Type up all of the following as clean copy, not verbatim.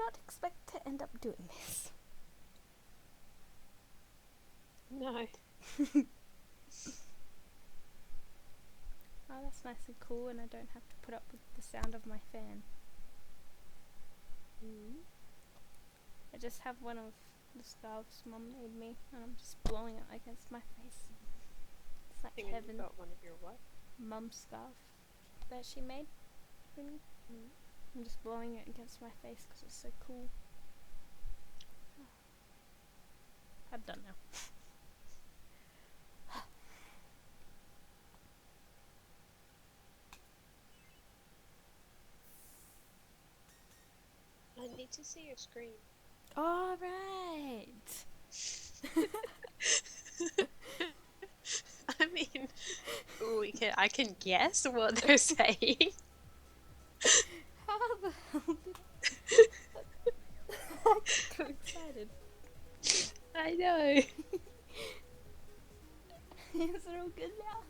not expect to end up doing this. No. Oh, that's nice and cool, and I don't have to put up with the sound of my fan. I just have one of the scarves Mum made me, and I'm just blowing it against my face. It's like heaven. You got one of your what? Mum's scarf that she made for me. I'm just blowing it against my face because it's so cool. I'm done now. I need to see your screen. All right. I mean, I can guess what they're saying. How the hell did I get so excited? I know. Is it all good now?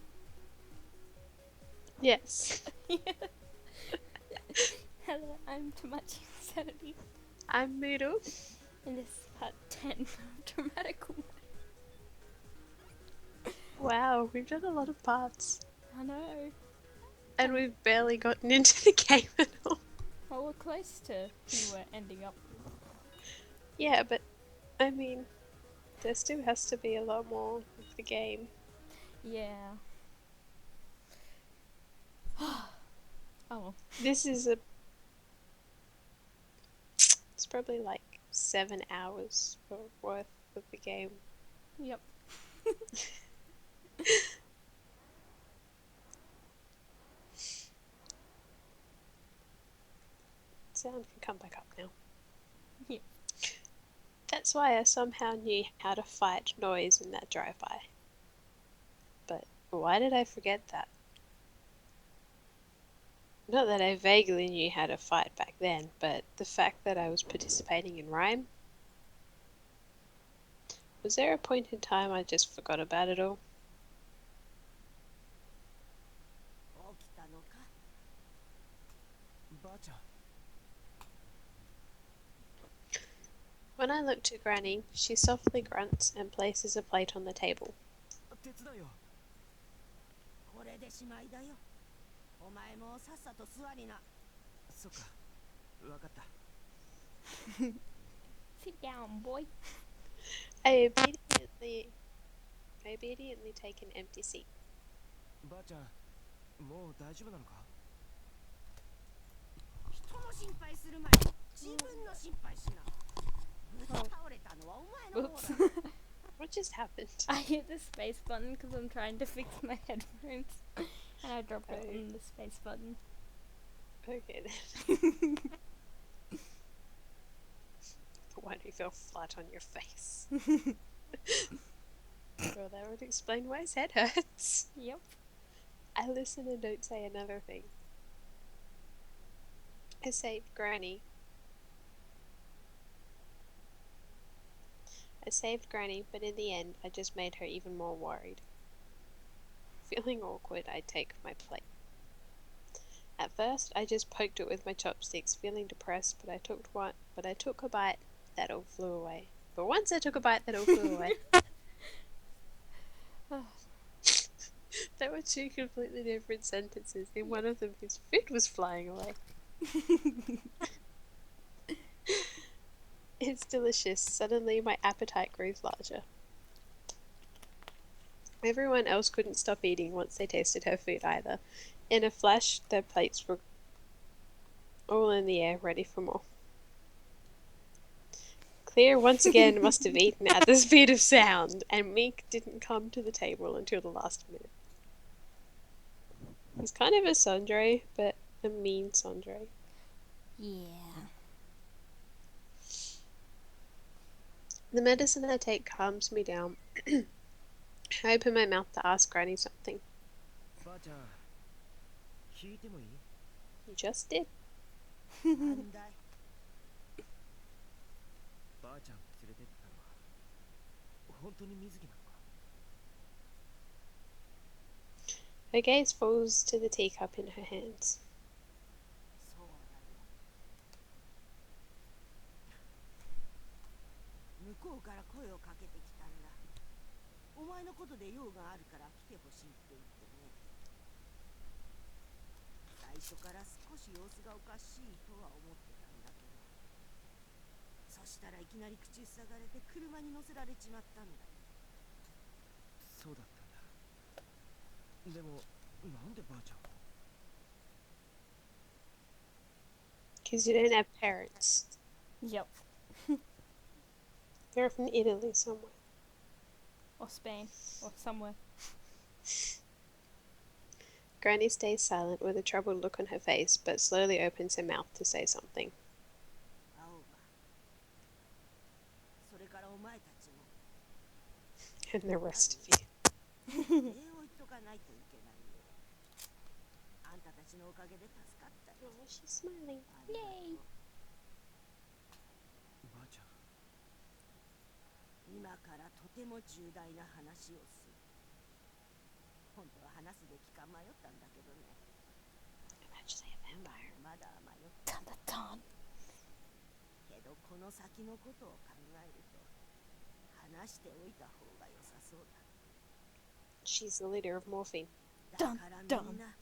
Yes. Hello, I'm Too Much Insanity. I'm Noodle. And this is part 10 of Dramatical. Wow, we've done a lot of parts. I know. And we've barely gotten into the game at all. Well, we're close to who we're ending up. Yeah, but I mean, there still has to be a lot more of the game. Yeah. Oh. This is it's probably like 7 hours worth of the game. Yep. Sound can come back up now. Yep. That's why I somehow knew how to fight noise in that drive-by. But why did I forget that? Not that I vaguely knew how to fight back then, but the fact that I was participating in rhyme. Was there a point in time I just forgot about it all? When I look to Granny, she softly grunts and places a plate on the table. Sit down, boy. I obediently take an empty seat. Oops. What just happened? I hit the space button because I'm trying to fix my headphones. And I dropped it on the space button. Okay then. The one who fell flat on your face. Well, that would explain why his head hurts. Yep. I listen and don't say another thing. I saved Granny. But in the end, I just made her even more worried. Feeling awkward, I take my plate. At first, I just poked it with my chopsticks, feeling depressed, but I took a bite that all flew away. But once I took a bite that all flew away. There were two completely different sentences. In one of them, his food was flying away. It's delicious. Suddenly, my appetite grows larger. Everyone else couldn't stop eating once they tasted her food either. In a flash, their plates were all in the air, ready for more. Claire once again must have eaten at the speed of sound, and Mink didn't come to the table until the last minute. He's kind of a tsundere, but a mean tsundere. Yeah. The medicine I take calms me down. I open my mouth to ask Granny something. You just did. Her gaze falls to the teacup in her hands. こうから声をかけてきたんだ。お前のことで用があるから来てほしいって言ってね。最初から少し様子がおかしいとは思ってたんだけど、そしたらいきなり口塞がれて車に乗せられちまったんだよ。そうだったんだ。でもなんでばあちゃんを？ Because you don't have parents. Yep. They're from Italy somewhere. Or Spain. Or somewhere. Granny stays silent with a troubled look on her face, but slowly opens her mouth to say something. 青葉、それからお前たちも And the rest of you. 礼を言っとかないといけないよ。あんたたちのおかげで助かったよ。 Oh, she's smiling. ありがとう。 Yay. ばあちゃん、今からとても重大な話をする。本当は話すべきか迷ったんだけどね。 Actually, a vampire. まだ迷った。 Dun dun dun. けどこの先のことを考えると話しておいた方が良さそうだ。 She's the leader of morphine. だからみんな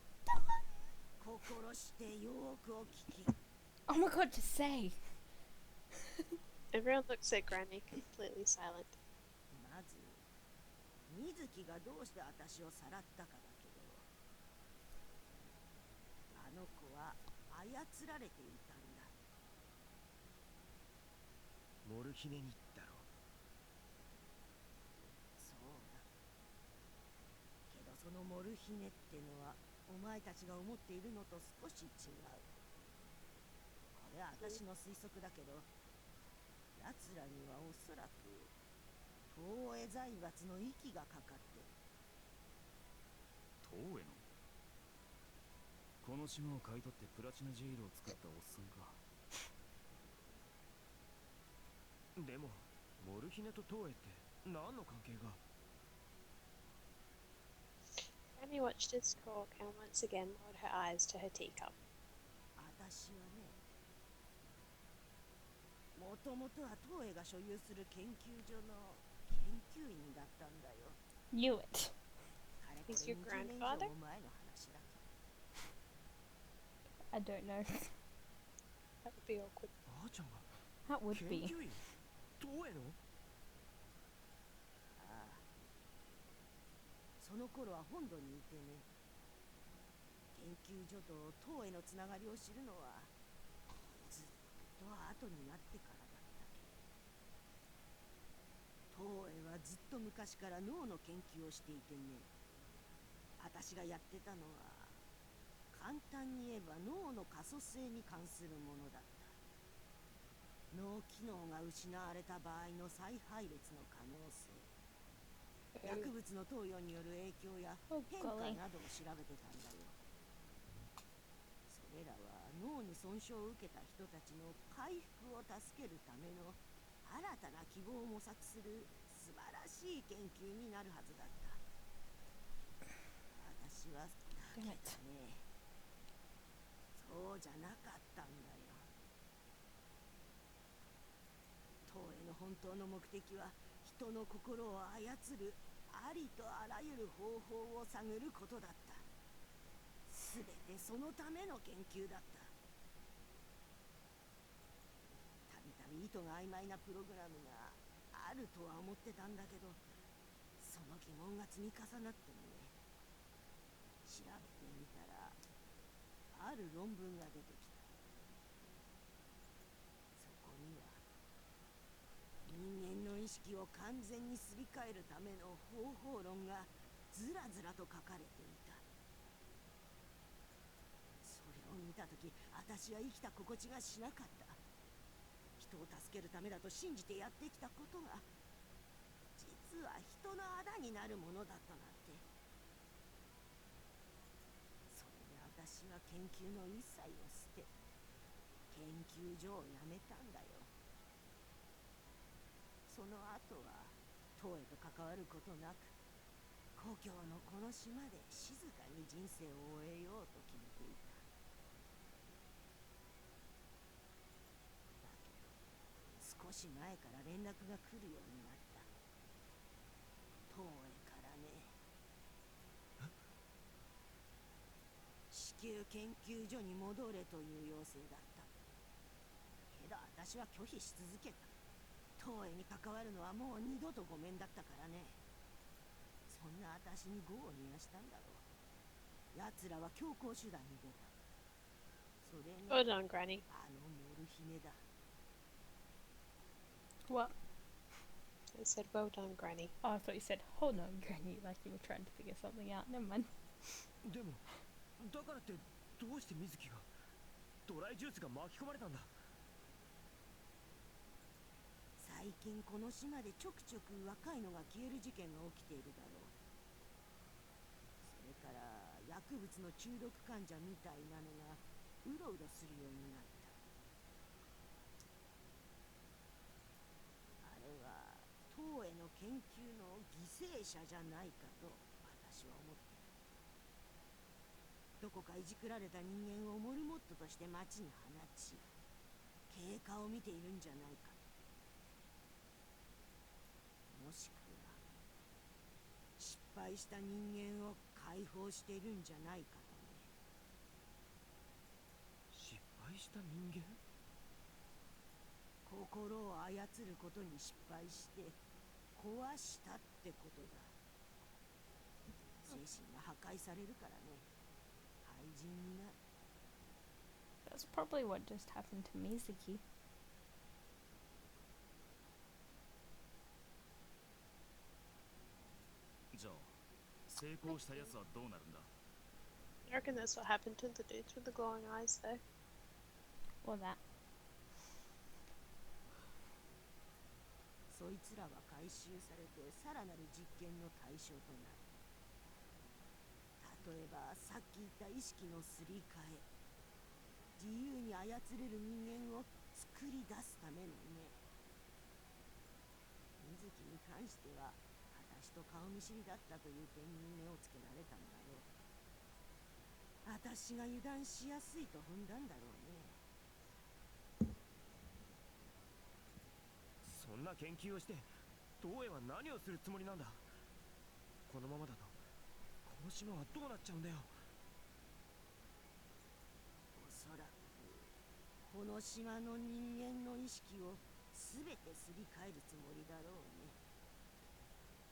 心してよくお聞き。 Oh my god, just say. Everyone looks at Granny, completely silent. まず水木がどうして私をさらったかだけど、あの子は操られていたんだ。モルヒネにだろ。そうだ。けどそのモルヒネってのはお前たちが思っているのと少し違う。これは私の推測だけど、奴らにはおそらく東映財閥の息がかかってる。東映の？この島を買い取ってプラチナジェイルを作ったおっさんか。でもモルヒネと東映って何の関係が？ Granny watched her squawk and once again lowered her eyes to her teacup. 私はね、もともとは東映が所有する研究所の研究員だったんだよ。 Knew it. かれこれ Is your 20年以 grandfather? 上も前の話だ。 I don't know. That would be awkward. ばあちゃんが That would 研 be. 究員？東映の？ああ、その頃は本土にいてね、研究所と東映のつながりを知るのはずっと後になってからだったけど、東映はずっと昔から脳の研究をしていてね、私がやってたのは簡単に言えば脳の可塑性に関するものだった。脳機能が失われた場合の再配列の可能性、薬物の投与による影響や Oh 変化 golly. などを調べてたんだよ。それらは脳に損傷を受けた人たちの回復を助けるための新たな希望を模索する素晴らしい研究になるはずだった。私はだけど Damn it. ね、そうじゃなかったんだよ。東映の本当の目的は人の心を操るありとあらゆる方法を探ることだった。すべてそのための研究だった。たびたび意図が曖昧なプログラムがあるとは思ってたんだけど、その疑問が積み重なってね、調べてみたらある論文が出てきた。そこには人間の意識を完全にすり替えるための方法論がずらずらと書かれていた。それを見たとき、私は生きた心地がしなかった。人を助けるためだと信じてやってきたことが、実は人のあだになるものだったなんて。それで私は研究の一切を捨て、研究所を辞めたんだよ。その後は東へと関わることなく、故郷のこの島で静かに人生を終えようと決めていた。だけど少し前から連絡が来るようになった。東映からね。子宮研究所に戻れという要請だった。けど私は拒否し続けた。東映に関わるのはもう二度とごめんだったからね。そんな私に業を煮やしたんだろう。奴らは強硬手段に出た。それに Well done, Granny. あのモルヒネだ。What? I said, well done, Granny. Oh, I thought you said, hold on, Granny, like you were trying to figure something out. Never mind. でもだからってどうして水木がドライジュースが巻き込まれたんだ。最近この島でちょくちょく若いのが消える事件が起きているだろう。それから薬物の中毒患者みたいなのがうろうろするようになった。あれは東映の研究の犠牲者じゃないかと私は思ってる。どこかいじくられた人間をモルモットとして町に放ち、経過を見ているんじゃないか。もしくは失敗した人間を解放しているんじゃないかとね。失敗した人間？心を操ることに失敗して壊したってことだ。精神が破壊されるからね。廃人になる。 That's probably what just happened to Mizuki. じゃあ成功したやつはどうなるんだ？ I reckon that's what happened to the dudes with the glowing eyes, though. Or that. そいつらは回収されてさらなる実験の対象となる。例えばさっき言った意識のすり替え、自由に操れる人間を作り出すためのね。水木に関しては私と顔見知りだったという点に目をつけられたんだろう。私が油断しやすいと踏んだんだろうね。そんな研究をして東映は何をするつもりなんだ。このままだとこの島はどうなっちゃうんだよ。おそらくこの島の人間の意識を全てすり替えるつもりだろうね。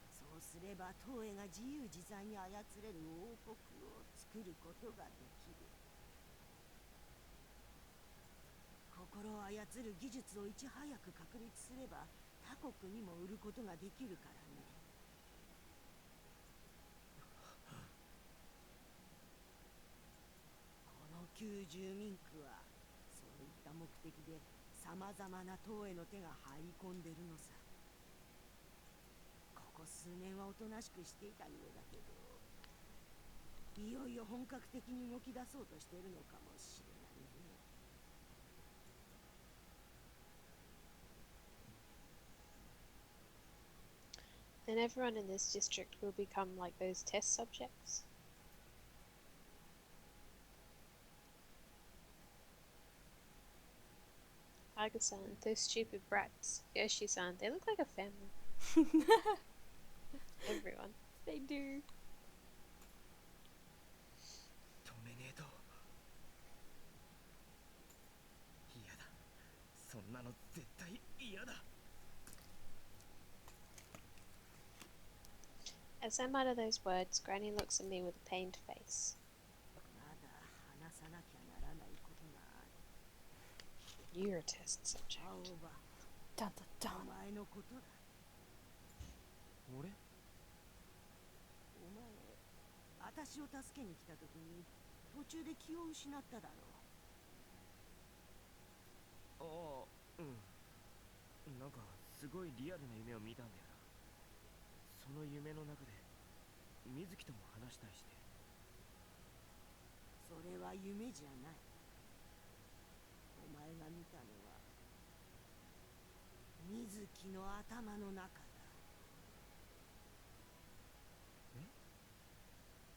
そうすれば東映が自由自在に操れる王国を作ることができる。心を操る技術をいち早く確立すれば他国にも売ることができるからね。この旧住民区はそういった目的でさまざまな東映の手が入り込んでるのさ。ここ数年はおとなしくしていたようだけど、いよいよ本格的に動き出そうとしているのかもしれないね。Then everyone in this district will become like those test subjects. Aga-san, those stupid brats. Yoshi-san, they look like a family. Everyone. They do. 止めねえと。嫌だ。そんなの絶対嫌だ。 As I mutter those words, Granny looks at me with a pained face. まだ話さなきゃならないことがある。 You're a test subject. 青葉、 Dun dun お dun. 前のことだ。俺？お前、私を助けに来た時に途中で気を失っただろう。ああ、うん。なんかすごいリアルな夢を見たんだよな。その夢の中で水木とも話したりして。それは夢じゃない。お前が見たのは水木の頭の中だ。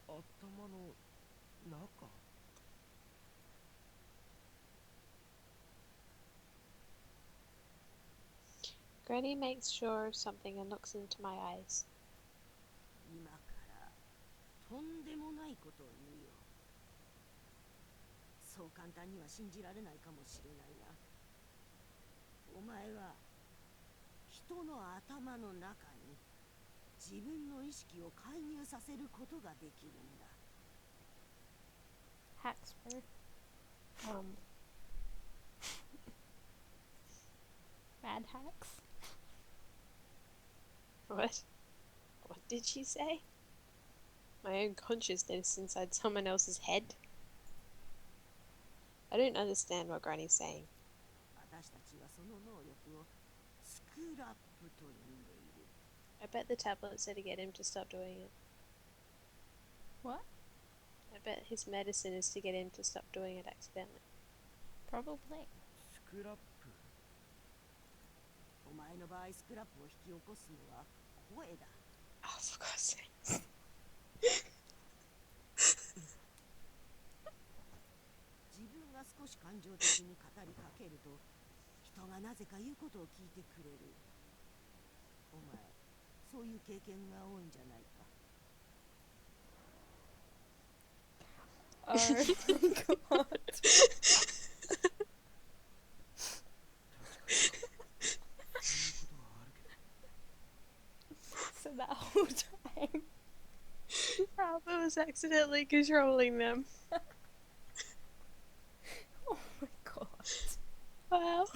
頭の中？ Granny makes sure of something and looks into my eyes. 今からとんでもないことを言うよ。そう簡単には信じられないかもしれないが、お前は人の頭の中に自分の意識を介入させることができるんだ。Hackspur. Mad hacks. What? What did she say? My own consciousness inside someone else's head? I don't understand what Granny's saying. 私たちはその能力をスクラップと呼んでいる。I bet the tablet said to get him to stop doing it. What? I bet his medicine is to get him to stop doing it accidentally. Probably. スクラップ。お前の場合スクラップを引き起こすのは声だ。 Oh, for God's sake. 自分が少し感情的に語りかけると人がなぜか言うことを聞いてくれる。お前そういう経験が多いんじゃないか。 Oh my god. So that whole time. Alpha was accidentally controlling them. Oh my god. Wow.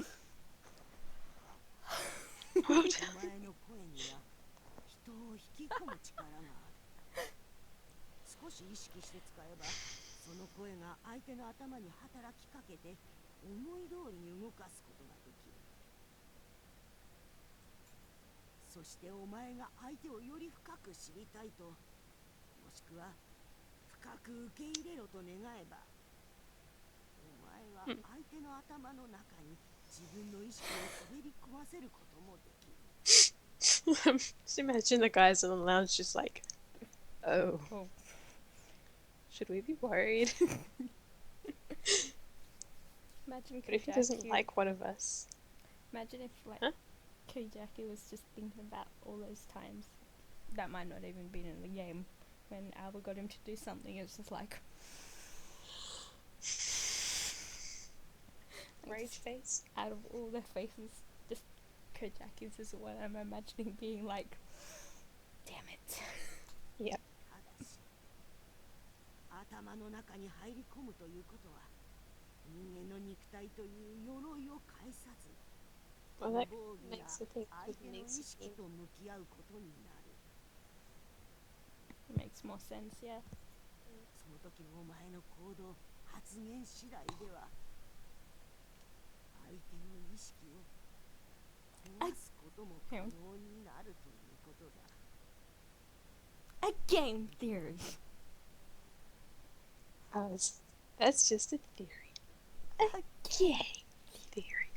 お前の声には人を引き込む力がある。少し意識して使えばその声が相手の頭に働きかけて思い通りに動かすことができる。そしてお前が相手をより深く知りたいと、もしくは深く受け入れろと願えば、お前は相手の頭の中に自分の意識を滑り込ませることもできる。 Just imagine the guys in the lounge just like, oh, Oh. should we be worried? Imagine What if he doesn't Koujaku. like one of us? Imagine if like Huh? Koujaku was just thinking about all those times that might not even been in the game when Alba got him to do something. It's just like Rage face. out of all their faces, just Koujaku's is what I'm imagining being like. Damn it. Yep. ただし、頭の中に入り込むということは、人間の肉体という鎧を介さず、 Well, that 無防備な makes the thing 相 with 手の意識 Mizuki. と向き合うことになる。 Makes more sense, yeah. その時のお前の行動、発言次第では、相手の意識を壊すことも可能になるということだ。 A game theory. That's just a theory. A game theory.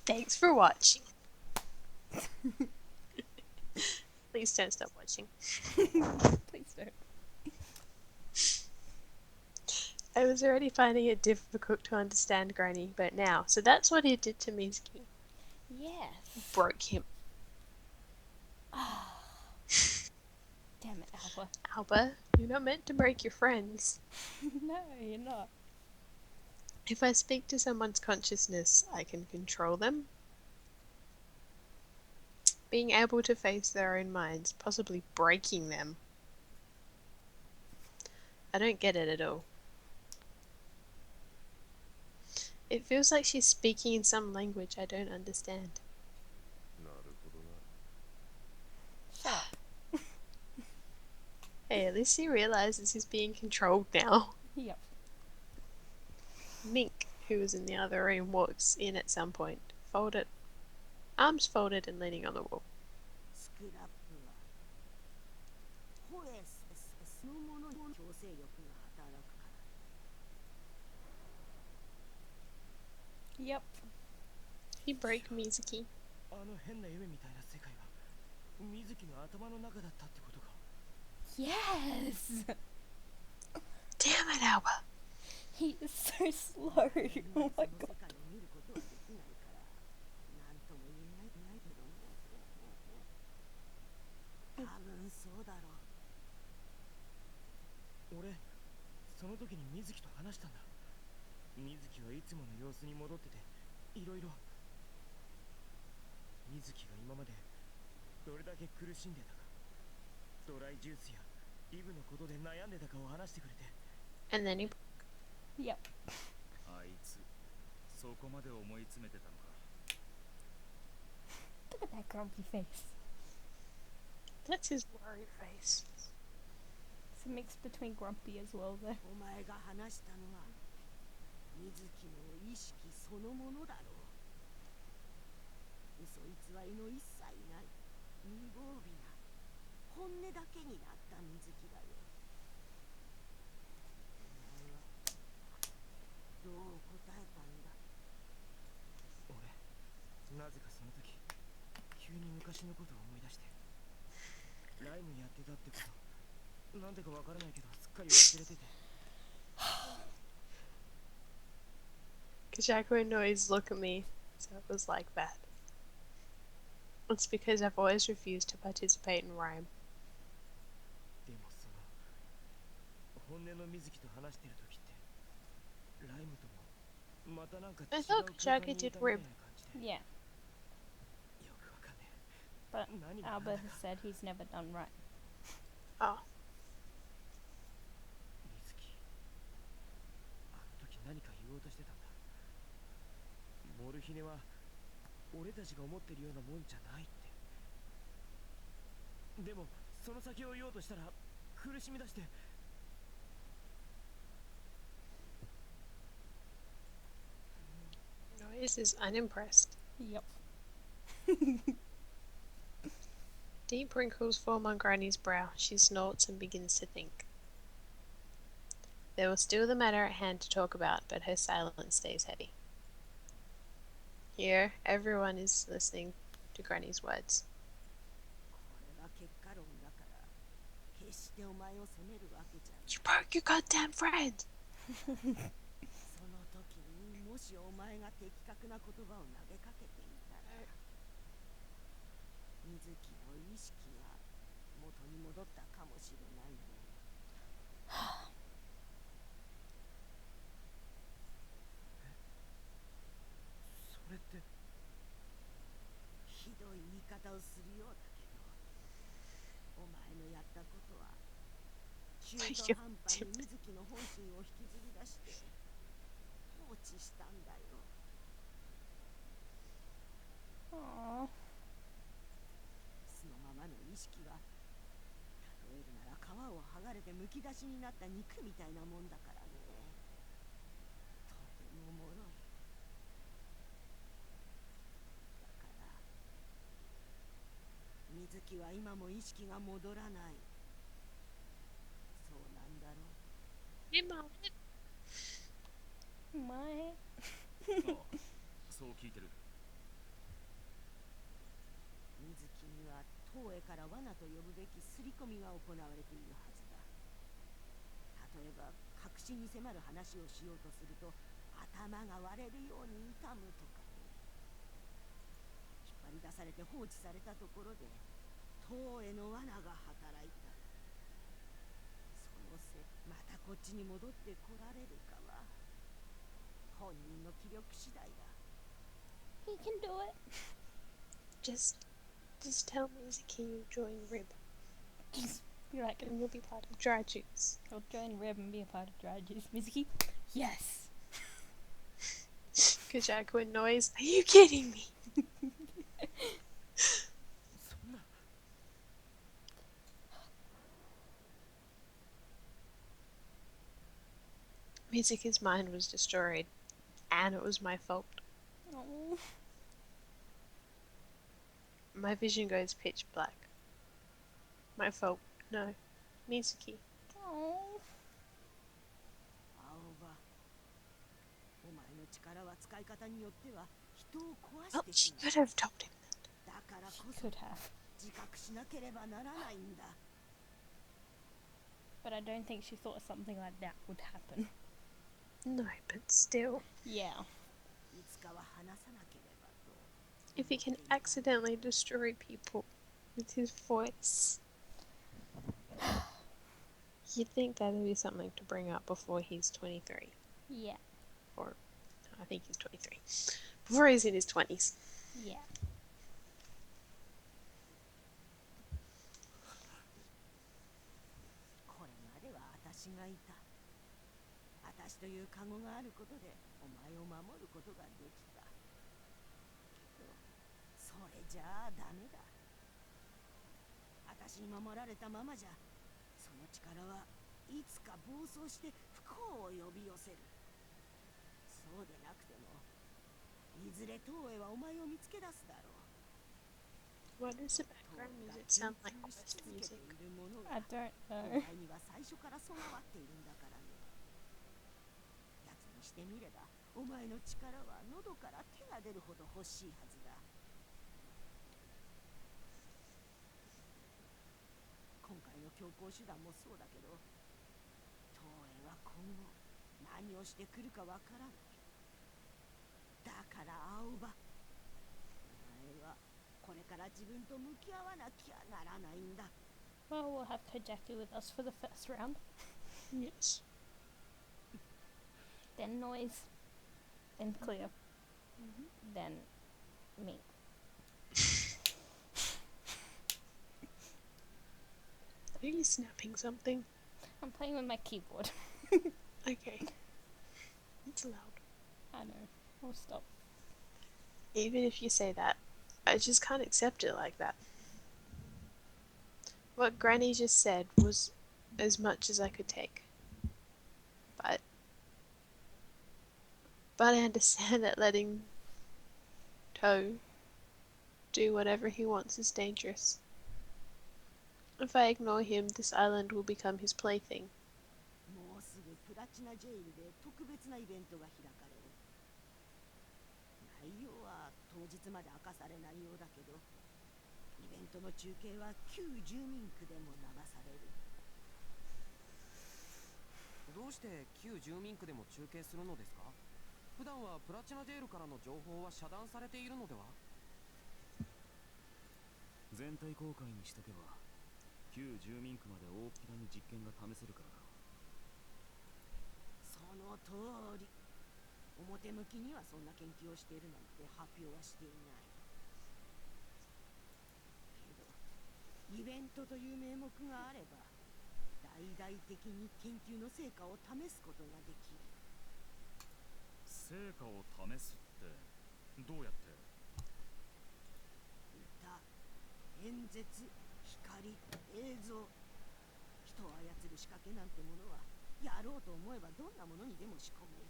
Thanks for watching. Please don't stop watching. Please don't. I was already finding it difficult to understand Granny, but now. So that's what he did to Mizuki. Yes. Broke him. Damn it, Alba. Alba, you're not meant to break your friends. No, you're not. If I speak to someone's consciousness, I can control them. Being able to face their own minds, possibly breaking them. I don't get it at all. It feels like she's speaking in some language I don't understand. なるほどな。 Shut up. Hey, at least he realizes he's being controlled now. Yep. Mink, who was in the other room, walks in at some point, folded, arms folded and leaning on the wall. スクラップは声そのものの強制力が働くから。 Yep. He broke Mizuki. あの変な夢みたいな世界は水木の頭の中だったってことか。 Yes. Damn it, Alba. He is so slow. その世 Oh my 界 god. を見ることはできないから、なんとも言えないけどね。その時に水木と話したんだ。水木はいつもの様子に戻ってて、いろいろ。水木が今までどれだけ苦しんでたか、ドライジュースやイブのことで悩んでたかを話してくれて。 And then he Yep. あいつそこまで思い詰めてたのか。 Look at that grumpy face. That's his worried face. It's a mix between grumpy as well, though. お前が話したのは水木の意識そのものだろう。嘘偽りの一切ない無防備な本音だけになった水木だよ。お前はどう答えたんだ。俺、なぜかその時急に昔のことを思い出して、ライムやってたってこと、なんでかわからないけどすっかり忘れてて。 Koujaku and Noise look at me, so it was like that. It's because I've always refused to participate in rhyme. でもその本音の水木と話してる時って、ライムともまたなんか違 I う thought 空間 Koujaku にい did たみたい rib. な感じで。 Yeah, よくわかんねえ。 but 何がなんだ Albert か。 has said he's never done right. Oh, 水木、あの時何か言おうとしてたんだ。モルヒネは俺たちが思ってるようなもんじゃないって。でもその先を言おうとしたら苦しみ出して。 Noise is unimpressed. Yep. Deep wrinkles form on Granny's brow. She snorts and begins to think. There was still the matter at hand to talk about, but her silence stays heavy. Here, everyone is listening to Granny's words. これは結果論だから決してお前を責めるわけじゃない。 You broke your goddamn friend! その時にもしお前が的確な言葉を投げかけていたら水木の意識が元に戻ったかもしれないね。それって。ひどい言い方をするようだけどお前のやったことは中途半端に水木の本心を引きずり出して放置したんだよ。 Aww. そのままの意識は例えるなら皮を剥がれてむき出しになった肉みたいなもんだからね。とても脆い。だから水木は今も意識が戻らない。そうなんだろう。 Mimo. My. ああ、そう聞いてる。水木には東へから罠と呼ぶべき刷り込みが行われているはずだ。例えば確信に迫る話をしようとすると頭が割れるように痛むとかね。引っ張り出されて放置されたところで東への罠が働いた。そのせいまたこっちに戻ってこられるかは本人の気力次第だ。 He can do it. Just tell Mizuki you join Rib, You're like, and you'll be part of Dry Juice. I'll join Rib and be a part of Dry Juice. Mizuki? Yes. Koujaku and Noise. Are you kidding me? そんな。 Mizuki's mind was destroyed, and it was my fault. Oh. My vision goes pitch black. My fault. No. Mizuki. Oh. 青葉、お前の力は使い方によっては人を壊 Well, してし she まう。 could have told him that. だからこ She そ could have. 自覚しなければならないんだ。 But I don't think she thought something like that would happen. No, but still. Yeah. いつかは話さなければと。 If he can accidentally destroy people with his voice, You'd think that would be something to bring up before he's 23. Yeah. Or, I think he's 23. Before he's in his 20s. Yeah. これまでは私がいた。私というカゴがあることでお前を守ることができた。けど、それじゃあダメだ。私に守られたままじゃ、その力はいつか暴走して不幸を呼び寄せる。そうでなくても、いずれ東映はお前を見つけ出すだろう。 What does the background music sound like quest music? I don't お know. 前には最初から備わっているんだからね。やつにしてみれば、お前の力は喉から手が出るほど欲しいはずだ。今回の強行手段もそうだけど、東映は今後何をしてくるかわからない。だから青葉、お前はこれから自分と向き合わなきゃならないんだ。 Well, we'll have Koujaku with us for the first round. Yes. Then Noise. Then Cleo. Then me. Are you snapping something? I'm playing with my keyboard. Okay. It's loud. I know. I'll stop. Even if you say that, I just can't accept it like that. What Granny just said was as much as I could take. But I understand that letting Toe do whatever he wants is dangerous. If I ignore him, this island will become his plaything. もうすぐプラチナジェイルで特別なイベントが開かれる。内容は当日まで明かされないようだけど、イベントの中継は旧住民区でも流される。どうして旧住民区でも中継するのですか？普段はプラチナジェイルからの情報は遮断されているのでは？全体公開にしとけば旧住民区まで大っぴらに実験が試せるからだろその通り。表向きにはそんな研究をしているなんて発表はしていない。けど、イベントという名目があれば、大々的に研究の成果を試すことができる。成果を試すってどうやって？歌、演説、光、映像、人を操る仕掛けなんてものはやろうと思えばどんなものにでも仕込める。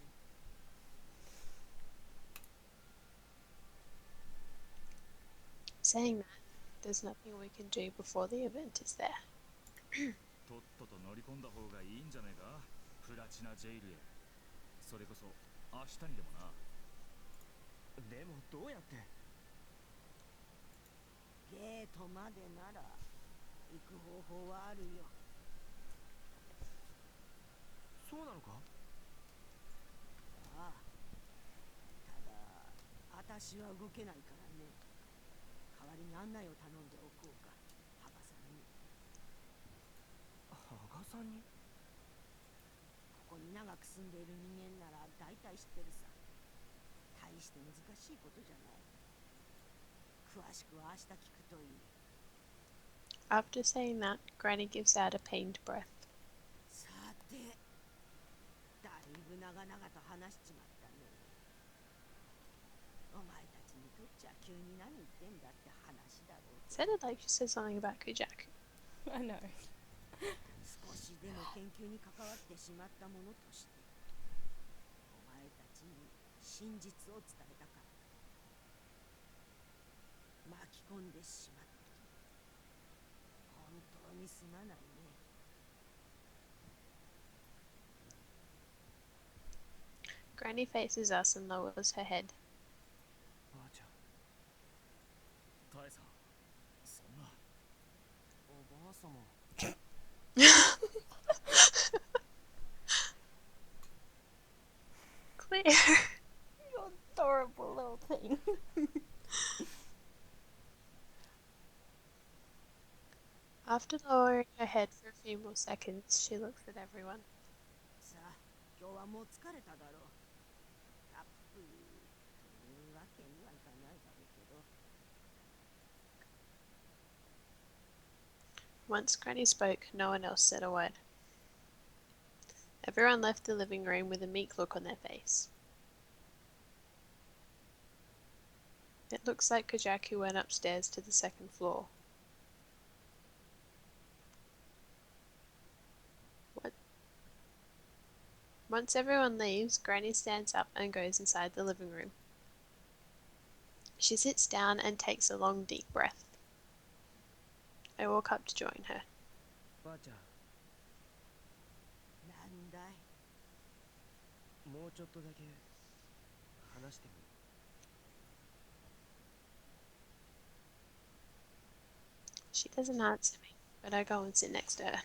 Saying that, there's nothing we can do before the event is there. とっとと乗り込んだ方がいいんじゃねえか？プラチナジェイルへ。それこそ明日にでもな。でもどうやって？ゲートまでなら行く方法はあるよ。そうなのか？ああ。ただ、私は動けないからね。代わりに案内を頼んでおこうか、羽賀さんに。羽賀さんに？ここに長く住んでいる人間なら大体知ってるさ。大して難しいことじゃない。詳しくは明日聞くといい。After saying that, Granny gives out a pained breath. さて、だいぶ長々と話しちまったね。お前たちにとっちゃ急に何言ってんだって話だろう。 Sounded like she said something about Koujaku. I know. 少しでも研究に関わってしまったものとして、お前たちに真実を伝えたかった。巻き込んでしまって本当にすまないね。 Granny faces us and lowers her head. ばあちゃん。タエさん、そんな。おばあ様。Clear. You adorable little thing. After lowering her head for a few more seconds, she looks at everyone. さあ、今日はもう疲れただろう。たっぷりというわけにはいかないだろうけど。Once Granny spoke, no one else said a word. Everyone left the living room with a meek look on their face. It looks like Koujaku went upstairs to the second floor. Once everyone leaves, Granny stands up and goes inside the living room. She sits down and takes a long, deep breath. I walk up to join her. ばあちゃん、なんだい。もうちょっとだけ話してもいい？ She doesn't answer me, but I go and sit next to her.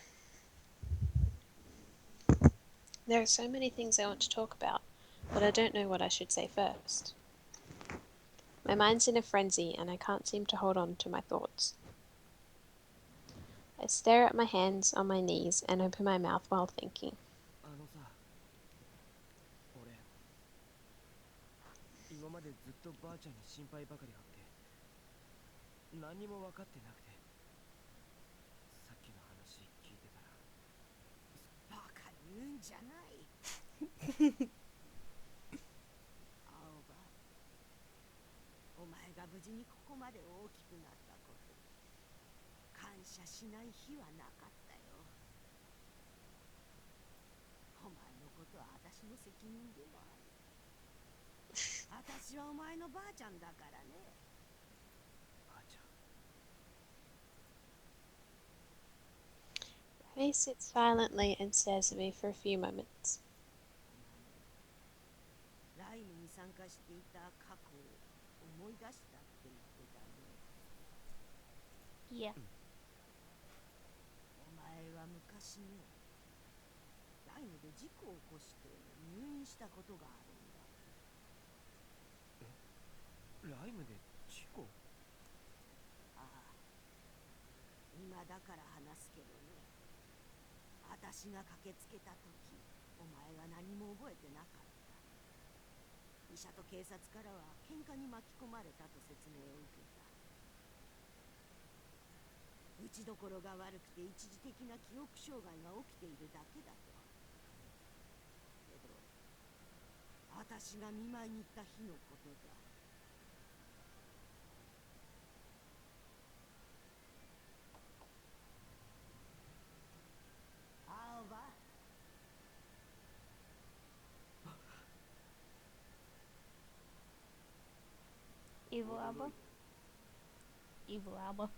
There are so many things I want to talk about, but I don't know what I should say first. My mind's in a frenzy and I can't seem to hold on to my thoughts. I stare at my hands on my knees and open my mouth while thinking. あのさ、俺今までずっとばあちゃんに心配ばかりかけて何にも分かってなくて、さっきの話聞いてたら。バカに言うんじゃない。青葉、お前が無事にここまで大きくなったこと、感謝しない日はなかったよ。お前のことは私の責任でもある。私はお前のばあちゃんだからね。ばあちゃん。 Granny sits silently and stares at me for a few moments. ライムに参加していた過去を思い出したって言ってたね。Yeah. お前は昔ね、ライムで事故を起こして入院したことがあるんだ。ライムで事故？ああ、今だから話すけどね。私が駆けつけた時、お前は何も覚えてなかった。医者と警察からは喧嘩に巻き込まれたと説明を受けた。打ちどころが悪くて一時的な記憶障害が起きているだけだと。けど、私が見舞いに行った日のことだ。青葉、Evil Alba. Evil Alba.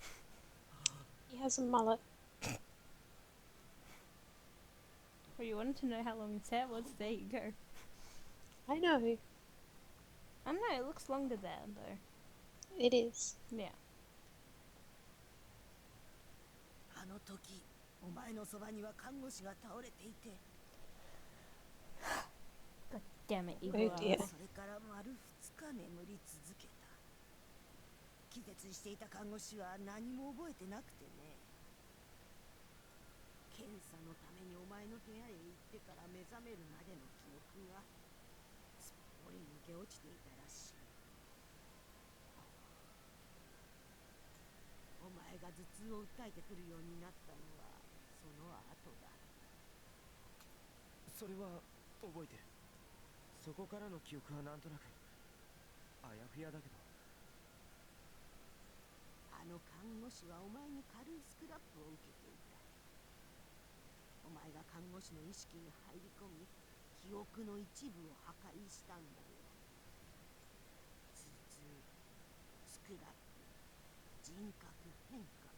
He has a mullet. Well, you wanted to know how long his hair was? There you go. I know. I don't know, it looks longer there though. It is. Yeah. あの時、お前のそばには看護師が倒れていて、 God damn it, Oh Evil dear. Alba. それから丸2日眠り続けた。気絶していた看護師は何も覚えてなくてね。検査のためにお前の部屋へ行ってから目覚めるまでの記憶がすっぽり抜け落ちていたらしい。お前が頭痛を訴えてくるようになったのはその後だ。それは覚えてる。そこからの記憶はなんとなくあやふやだけど。あの看護師はお前に軽いスクラップを受けていた。お前が看護師の意識に入り込み、記憶の一部を破壊したんだよ。頭痛、スクラップ、人格変化。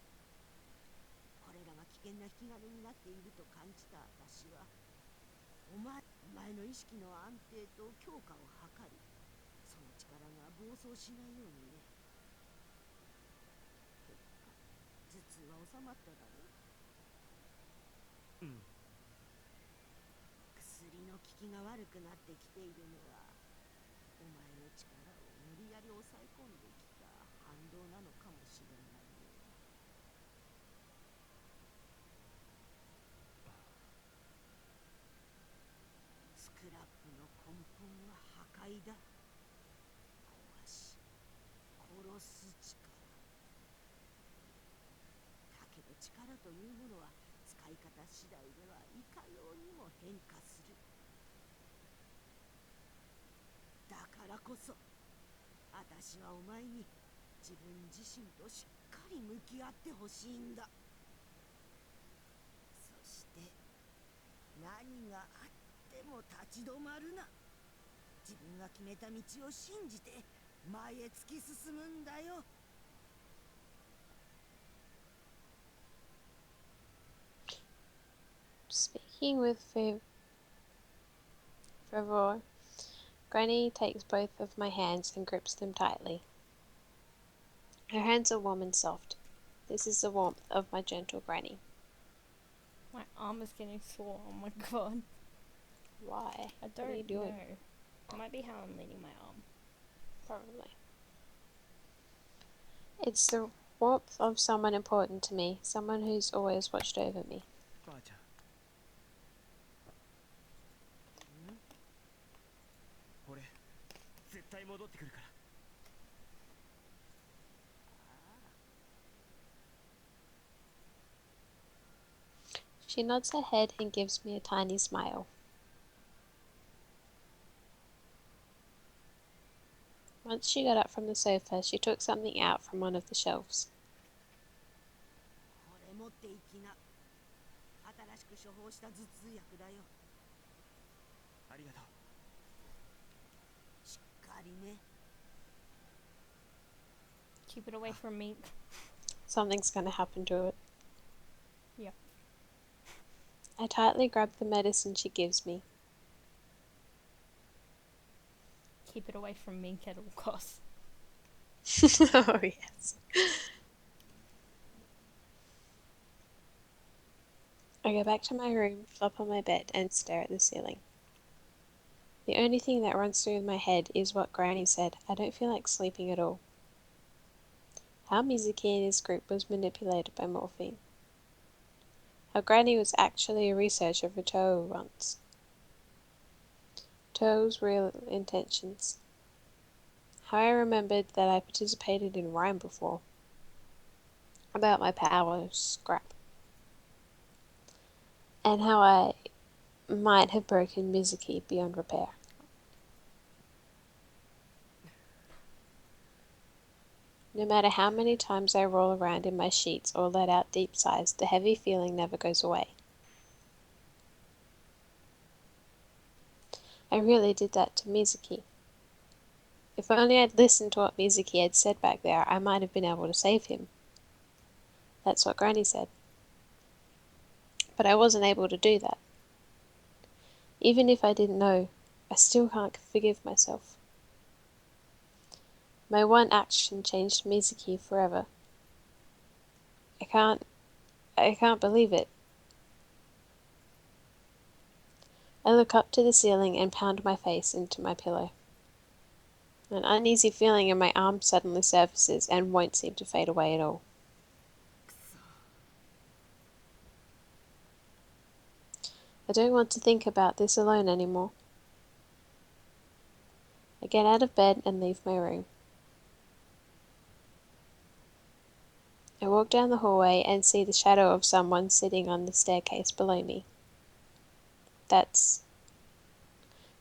これらが危険な引き金になっていると感じた私は、お前の意識の安定と強化を図り、その力が暴走しないようにね。頭痛は収まっただろう。うん。薬の効きが悪くなってきているのは、お前の力を無理やり抑え込んできた反動なのかもしれないね。だ。壊し殺す力。だけど力というものは使い方次第ではいかようにも変化する。だからこそ私はお前に自分自身としっかり向き合ってほしいんだ。そして何があっても立ち止まるな。自分が決めた道を信じて前へ突き進むんだよ。Speaking with fervor, Granny takes both of my hands and grips them tightly. Her hands are warm and soft. This is the warmth of my gentle Granny. My arm is getting sore. Oh my god. Why? I What are you don't doing? know. It might be how I'm leaning my arm. Probably. It's the warmth of someone important to me, someone who's always watched over me. ばあちゃん。俺絶対戻ってくるから。 She nods her head and gives me a tiny smile. Once she got up from the sofa, she took something out from one of the shelves. これ持っていきな。新しく処方した頭痛薬だよ。ありがとう。しっかりね。 Keep it away from me. Something's going to happen to it. Yeah. I tightly grab the medicine she gives me. Keep it away from me at all costs. Oh, yes. I go back to my room, flop on my bed, and stare at the ceiling. The only thing that runs through my head is what Granny said. I don't feel like sleeping at all. How Mizuki and his group was manipulated by morphine. How Granny was actually a researcher for Tohou once. Tohou's real intentions. How I remembered that I participated in rhyme before. About my power scrap. And how I might have broken Mizuki beyond repair. No matter how many times I roll around in my sheets or let out deep sighs, the heavy feeling never goes away. I really did that to Mizuki. If only I'd listened to what Mizuki had said back there, I might have been able to save him. That's what Granny said. But I wasn't able to do that. Even if I didn't know, I still can't forgive myself. My one action changed Mizuki forever. I can't believe it. I look up to the ceiling and pound my face into my pillow. An uneasy feeling in my arm suddenly surfaces and won't seem to fade away at all. I don't want to think about this alone anymore. I get out of bed and leave my room. I walk down the hallway and see the shadow of someone sitting on the staircase below me.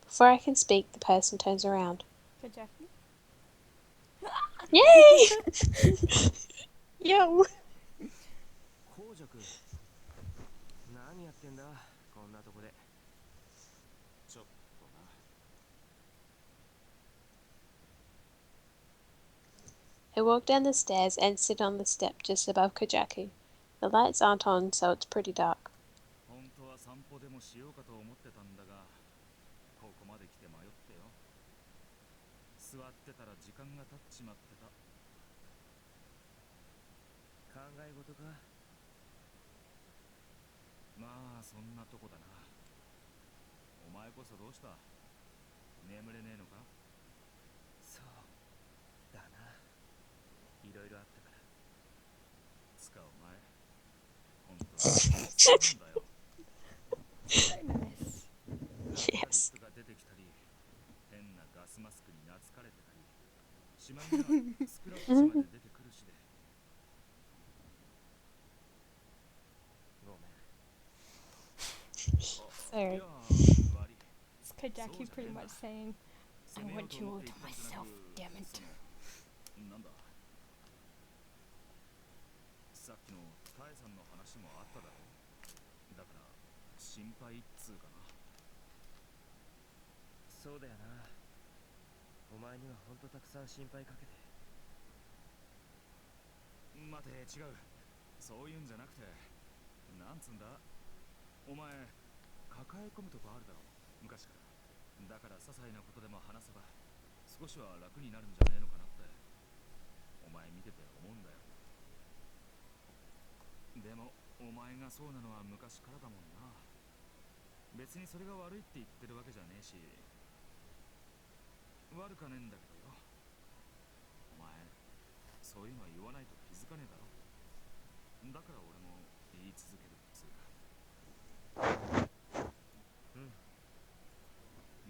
Before I can speak, the person turns around. Koujaku? Yay! Yo! コウジャク。何やってんだこんなとこで。ちょっとな。 I walk down the stairs and sit on the step just above Koujaku. The lights aren't on, so it's pretty dark. 本当は散歩でもしようかと思ってたんだが、ここまで来て迷ってよ。座ってたら時間が経っちまってた。考え事か。まあそんなとこだな。お前こそどうした？眠れねえのか？そうだな。いろいろあったから。つかお前、本当はそうなんだよ。 So nice. Yes. が出てきたり、変なガスママスクに懐かれてたり、しまいにはスクラッチまで出てくるしで。ごめん。Sorry. いや悪い。 It's Koujaku pretty much saying, I want you all to myself, damn it. なんだ、さっきのタエさんの話もあっただろう。だから心配っつうかな。そうだよな。お前にはほんとたくさん心配かけて。待て、違う。そういうんじゃなくて、なんつんだ、お前抱え込むとこあるだろう、昔から。だから些細なことでも話せば少しは楽になるんじゃねえのかなってお前見てて思うんだよ。でもお前がそうなのは昔からだもんな。別にそれが悪いって言ってるわけじゃねえし、悪かねえんだけどよ。お前そういうのは言わないと気づかねえだろ。だから俺も言い続けるっつうか。うん。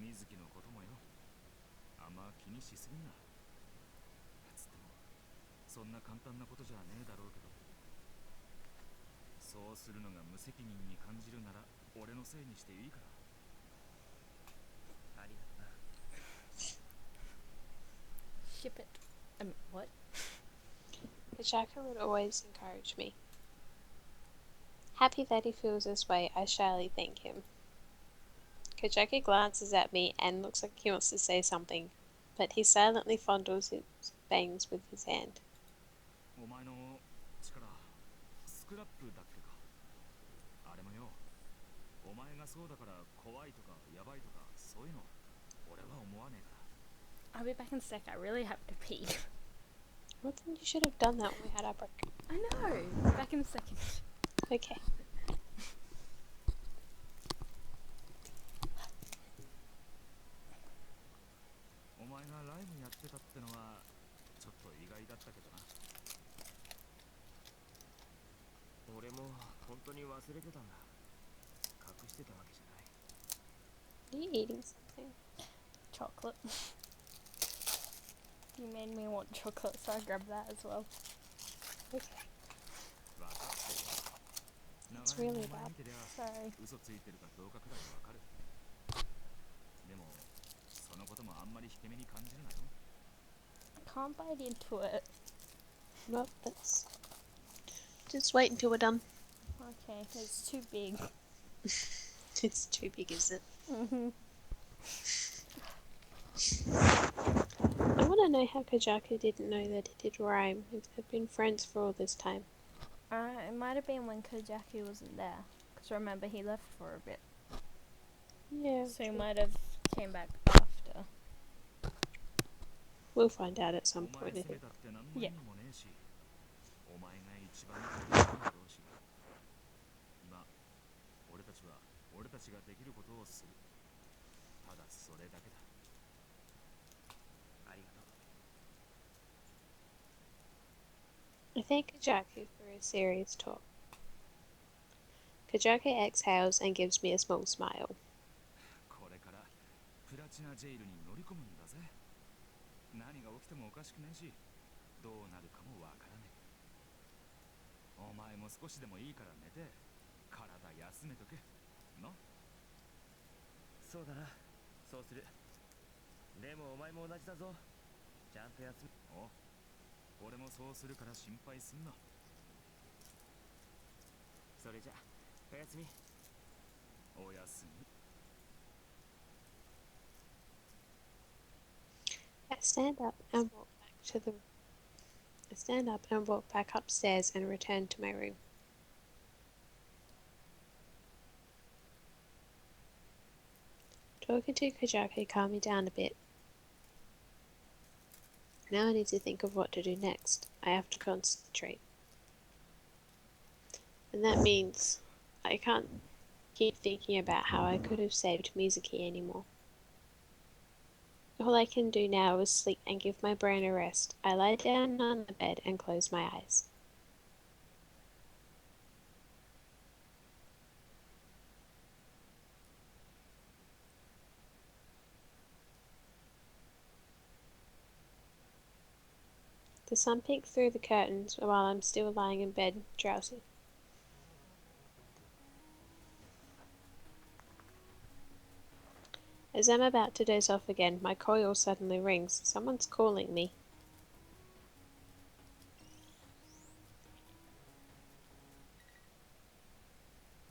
水木のこともよ、あんま気にしすぎんな。つってもそんな簡単なことじゃねえだろうけど、そうするのが無責任に感じるなら俺のせいにしていいから。ありがとな。 Ship it. What? Koujaku would always encourage me. Happy that he feels this way, I shyly thank him. Koujaku glances at me and looks like he wants to say something, but he silently fondles his bangs with his hand. お前の力、スクラップだっけか。あれもよ、お前がそうだから怖いとかやばいとかそういうの俺は思わねえから。 I'll be back in a sec. I really have to pee. Well, then you should have done that when we had our break. I know. Back in a second. Okay. お前がライブやってたってのはちょっと意外だったけどな。俺も本当に忘れてたんだ。隠してたわけじゃない。 Are you eating something? Chocolate. You made me want chocolate, so I grabbed that as well. Okay. 分かってる。 It's 長い really お前 bad. 見てりゃ Sorry. 嘘ついてるかどうかくらいわかる。でもそのこともあんまり引け目に感じるなよ。 I can't bite into it. Well, let's just wait until we're done. Okay, it's too big. It's too big, is it? Mhm. I want to know how Koujaku didn't know that he did rhyme if they've been friends for all this time. It might have been when Koujaku wasn't there. Because remember, he left for a bit. Yeah, So he true. might have came back after. We'll find out at お some 前 point, I 責め think. たって何の意味もねえし、お前が一番いいだろうし。今俺たちは俺たちができることをする。ただそれだけだ。 ありがとう。 I thank Koujaku for a serious talk. Koujaku exhales and gives me a small smile. これからプラチナジェイルに乗り込むんだぜ。何が起きてもおかしくねえし、どうなるかもわからねえ。お前も少しでもいいから寝て体休めとけの。そうだな。そうする。でもお前も同じだぞ。ちゃんと休め。お、俺もそうするから心配すんな。それじゃおやすみ。おやすみ。 I stand up and walk back to the. I stand up and walk back upstairs and return to my room. Talking to Koujaku calmed me down a bit. Now I need to think of what to do next. I have to concentrate. And that means I can't keep thinking about how I could have saved Mizuki anymore. All I can do now is sleep and give my brain a rest. I lie down on the bed and close my eyes. The sun peeks through the curtains while I'm still lying in bed, drowsy. As I'm about to doze off again, my coil suddenly rings. Someone's calling me.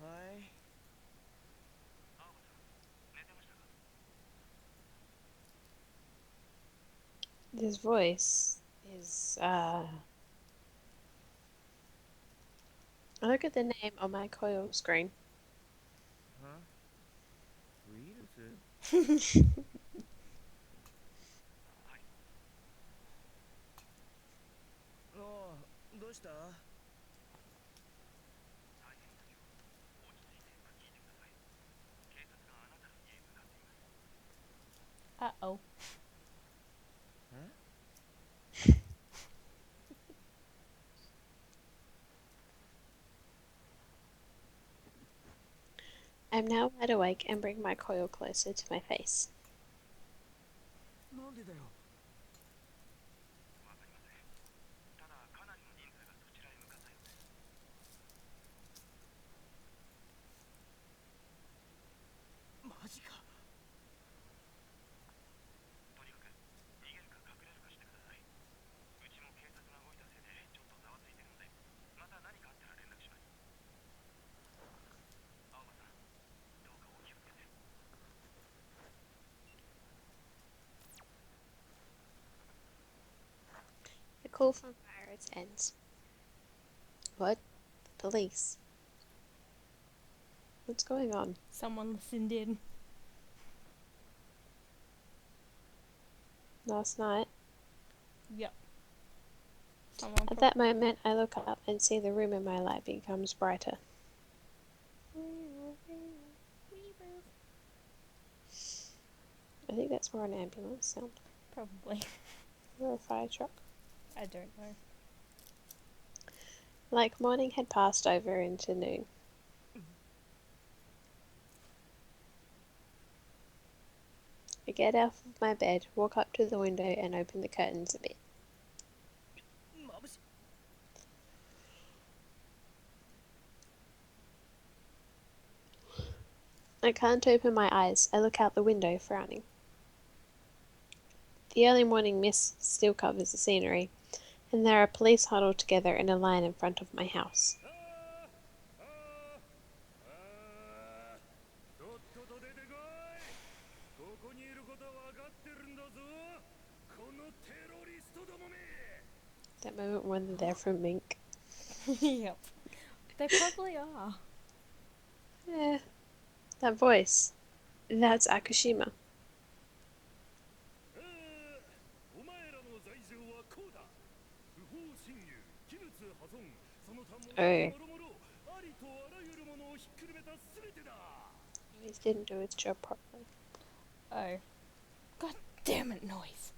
Hi. This voice is, Look at the name on my coil screen. Huh? ウイルス？ああ、どうした？ Uh-oh. Huh? I'm now wide awake and bring my coil closer to my face. なんでだよ。マジか。The call from pirates ends. What? Police? What's going on? Someone listened in. Last night? Yep. Someone At that moment, I look up and see the room in my light becomes brighter. I think that's more an ambulance sound. Probably. Or a fire truck. I don't know. Like morning had passed over into noon. I get out of my bed, walk up to the window and open the curtains a bit. 眩しい。 I can't open my eyes. I look out the window, frowning. The early morning mist still covers the scenery, and there are police huddled together in a line in front of my house. とっとと出てこい。ここにいることは分かってるんだぞ。このテロリストどもめ。 That moment when they're from Mink. Yep. They probably are. Yeah. That voice. That's Akushima. お前らの罪状はこうだ。不法侵入、器物破損、その他もええ。ろもろありとあらゆるものをひっくるめたすべてだ。 He didn't do his job properly. Oh. God damn it, noise.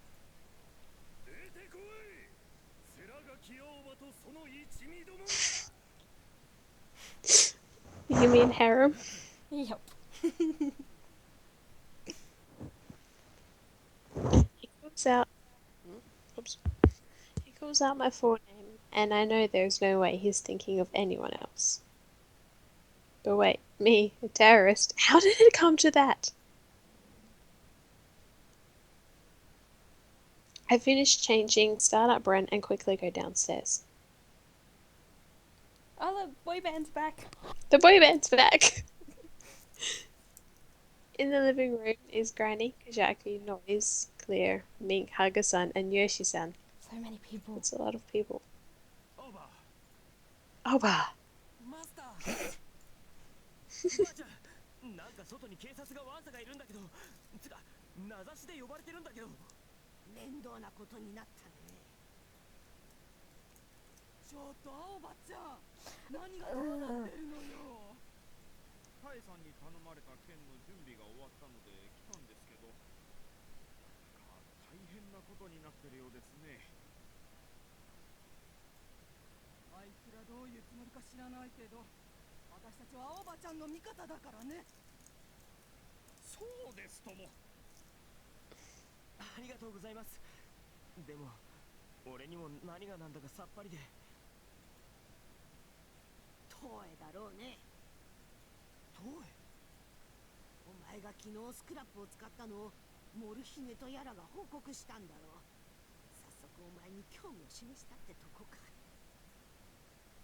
出てこい。世良垣青葉とその一味どもが。 You mean harem? Yep. He calls out. Oops. He calls out my full name, and I know there's no way he's thinking of anyone else. But wait, me, a terrorist? How did it come to that? I finish changing, start up Brent, and quickly go downstairs. Oh, the boy band's back. The boy band's back! In the living room is Granny, Koujaku, Noise, Clear, Mink, Haga-san, and Yoshi-san. So many people. It's a lot of people. 青葉。 Oba! マスター。ばあちゃん、なんか外に警察がわんさがいるんだけど、つか、名指しで呼ばれてるんだけど。面倒なことになったね。ちょっと青葉ちゃん、何がどうなってるのよ。カエさんに頼まれた件の準備が終わったので来たんですけど、なんか大変なことになってるようですね。あいつらどういうつもりか知らないけど、私たちは青葉ちゃんの味方だからね。そうですとも。ありがとうございます。でも、俺にも何が何だかさっぱりで。トエだろうね。トエ？お前が昨日スクラップを使ったのをモルヒネとやらが報告したんだろう。早速お前に興味を示したってとこか。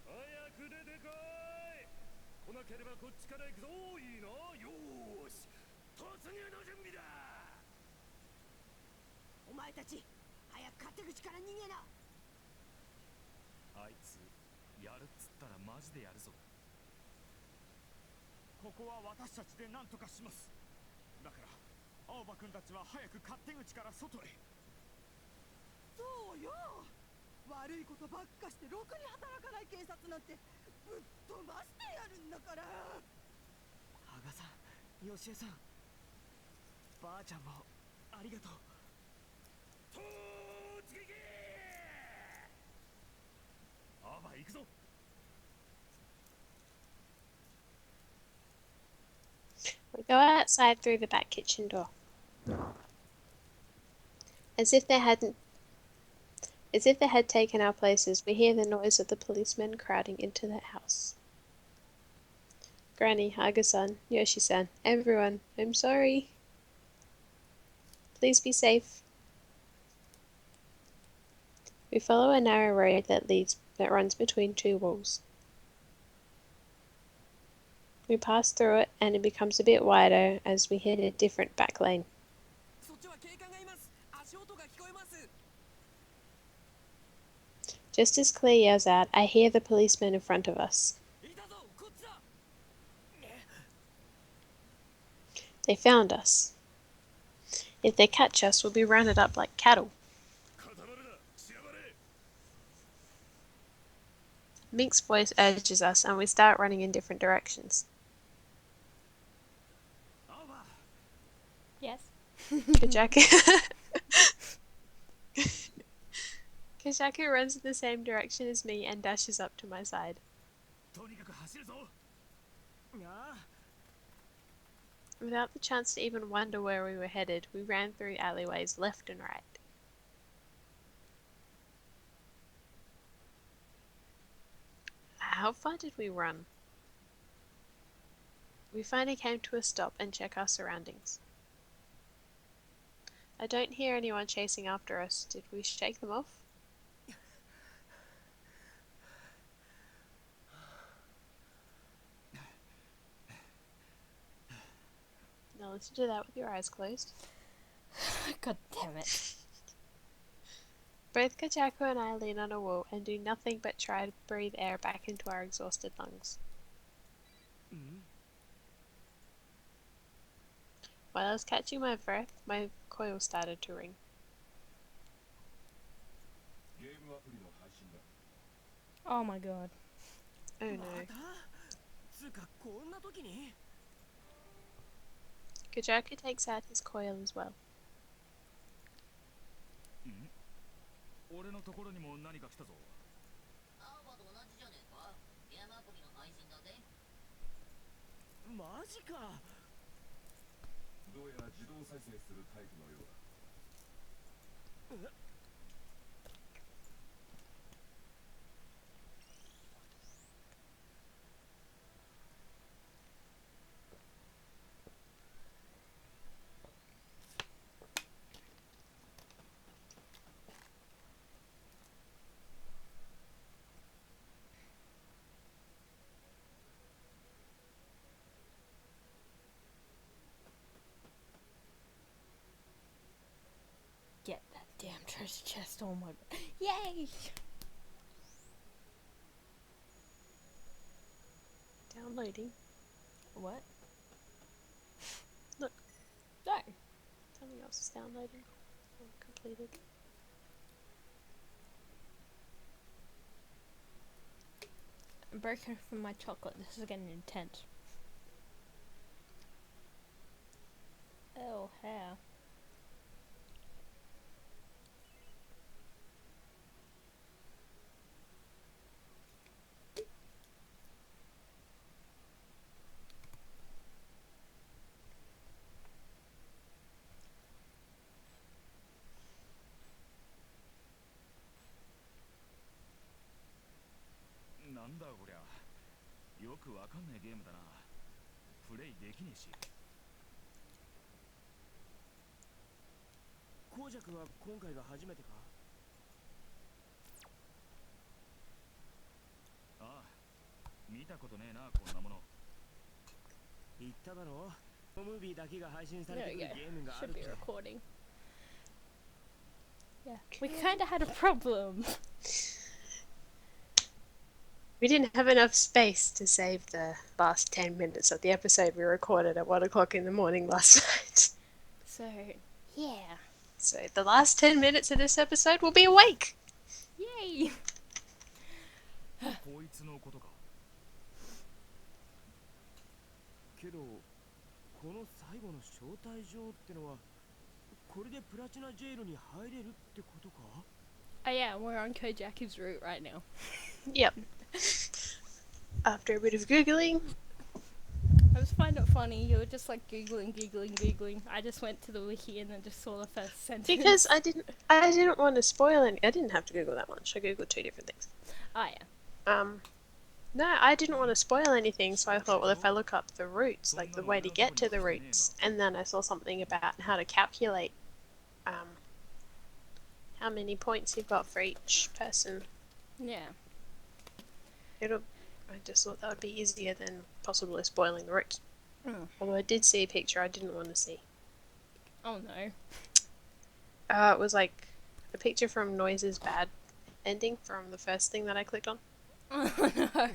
早く出てこい。来なければこっちから行くぞ。いいな。よーし、突入の準備だ。お前たち早く勝手口から逃げな。あいつやるっつったらマジでやるぞ。ここは私たちで何とかします。だから青葉くんたちは早く勝手口から外へ。そうよ。悪いことばっかしてろくに働かない警察なんてぶっ飛ばしてやるんだから。羽賀さん、よしえさん、ばあちゃんもありがとう。突撃。あば行くぞ。We go outside through the back kitchen door. As if they had taken our places, we hear the noise of the policemen crowding into the house. Granny, Haga-san, Yoshi-san, everyone, I'm sorry. Please be safe. We follow a narrow road that runs between two walls. We pass through it and it becomes a bit wider as we hit a different back lane. Just as Claire yells out, I hear the policeman in front of us. They found us. If they catch us, we'll be rounded up like cattle. Mink's voice urges us and we start running in different directions. Yes. Koujaku runs in the same direction as me and dashes up to my side. Without the chance to even wonder where we were headed, we ran through alleyways left and right. How far did we run? We finally came to a stop and check our surroundings. I don't hear anyone chasing after us. Did we shake them off? Now listen to that with your eyes closed. God damn it. Both Koujaku and I lean on a wall and do nothing but try to breathe air back into our exhausted lungs. While I was catching my breath, my coil started to ring. Oh my god. Oh no. Koujaku takes out his coil as well. 俺のところにも何か来たぞ。アーバと同じじゃねえか。ゲームアプリの配信だぜ。マジか。どうやら自動再生するタイプのようだ。Get that damn treasure chest. Oh my god. Yay! Downloading. What? Look. No. Something else is downloading. Completed. I'm breaking from my chocolate. This is getting intense. Oh, hair. なんだこりゃ。よくわかんないゲームだな。プレイできねえし。コウジャクは今回が初めてか？ああ、見たことねえな、こんなもの。言っただろ、ムービーだけが配信され There て we くる go. ゲームがあ Should るっ be て。 recording. Yeah, we kind of had a problem. We didn't have enough space to save the last 10 minutes of the episode we recorded at 1 o'clock in the morning last night. So, yeah. So the last 10 minutes of this episode will be awake. Yay! こいつのことか。けどこの最後の招待状ってのはこれでプラチナジェイルに入れるってことか？ Oh yeah, we're on Koujaku's route right now. Yep. After a bit of Googling, I just find it funny, you were just like Googling. I just went to the wiki and then just saw the first sentence. because I didn't want to spoil any. I didn't have to Google that much. I Googled 2 different things. Oh yeah. No, I didn't want to spoil anything, so I thought, well, if I look up the routes, like the way to get to the routes, and then I saw something about how to calculate how many points you've got for each person. Yeah. I just thought that would be easier than possibly spoiling the routes. Mm. Although I did see a picture I didn't want to see. Oh no. It was like a picture from Noise's bad ending from the first thing that I clicked on. Oh no.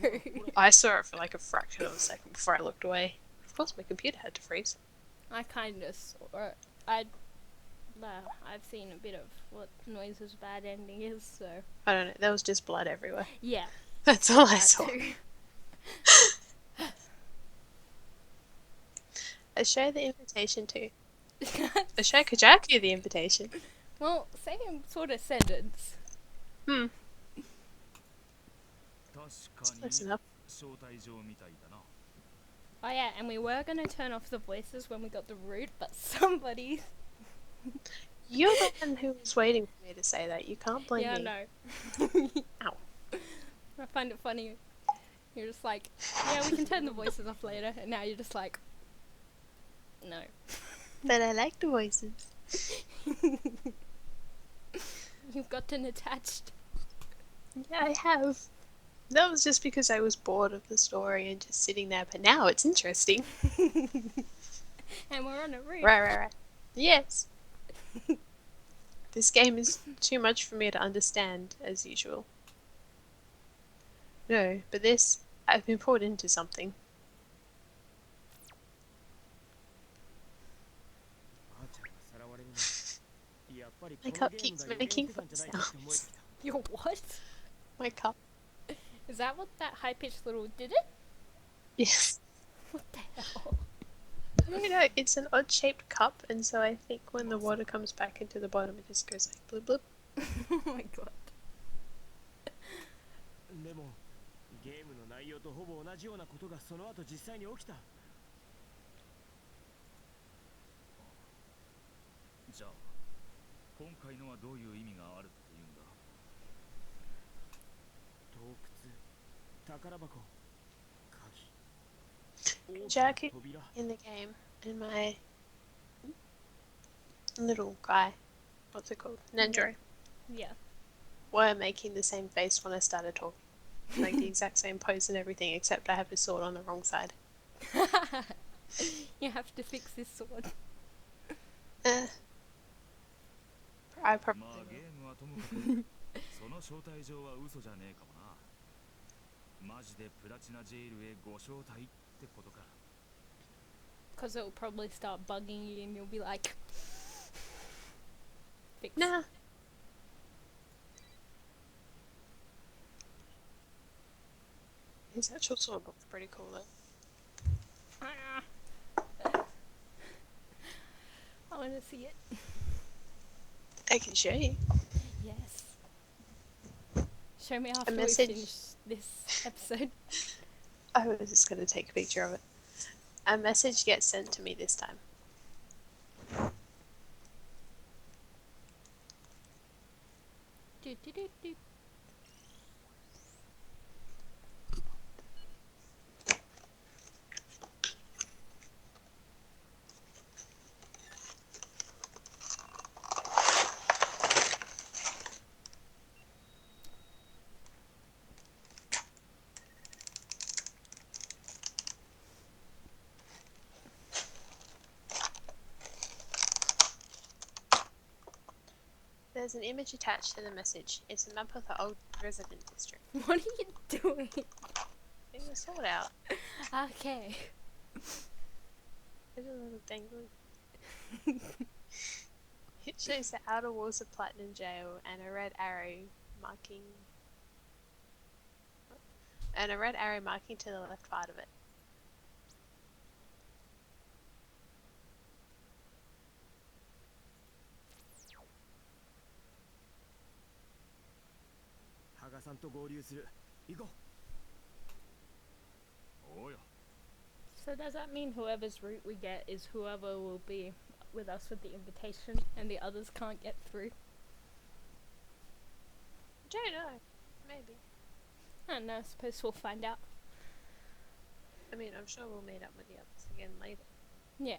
I saw it for like a fraction of a second before I looked away. Of course, my computer had to freeze. I kind of saw it. I've seen a bit of what Noise's bad ending is, so... I don't know, there was just blood everywhere. Yeah. That's all I that saw. too. I showed the invitation to. I showed Koujaku the invitation. Well, same sort of sentence. Hmm. 確かに Close enough. 招待状みたいだな。 Oh yeah, and we were gonna turn off the voices when we got the route, but somebody... You're the one who was waiting for me to say that. You can't blame Yeah, me. no. Ow. I find it funny. You're just like, yeah, we can turn the voices off later, and now you're just like, no. But I like the voices. You've gotten attached. Yeah, I have. That was just because I was bored of the story and just sitting there, but now it's interesting. And we're on a route. Right. Yes. This game is too much for me to understand, as usual. No, but this, I've been pulled into something. My cup keeps making fun sounds. Your what? My cup. Is that what that high-pitched little did it? Yes. What the hell? I don't know, it's an odd-shaped cup, and so I think when the water comes back into the bottom, it just goes like blub blub. Oh my god. でもゲームの内容とほぼ同じようなことがその後実際に起きた。じゃあ、今回のはどういう意味があるっていうんだ。洞窟、宝箱、鍵。 Koujaku in the game, and my little guy, what's it called? Nendro, Yeah. were making the same face when I started talking. Like the exact same pose and everything, except I have his sword on the wrong side. You have to fix this sword. I probably まあ will. ゲームはともかくその招待状は嘘じゃねえかもな。マジでプラチナジェイルへご招待ってことか。 Because it'll probably start bugging you and you'll be like... Fix. Nah. His actual sword looks pretty cool though. Ah. I want to see it. I can show you. Yes. Show me after we message. finish this episode. I was just going to take a picture of it. A message gets sent to me this time. Do, do, do, do. There's an image attached to the message. It's a map of the old resident district. What are you doing? Getting the sword out. Okay. There's a little dangly. It shows the outer walls of Platinum Jail and a red arrow marking to the left part of it. So does that mean whoever's route we get is whoever will be with us with the invitation and the others can't get through? I don't know. Maybe. I don't know, I suppose we'll find out. I mean, I'm sure we'll meet up with the others again later. Yeah.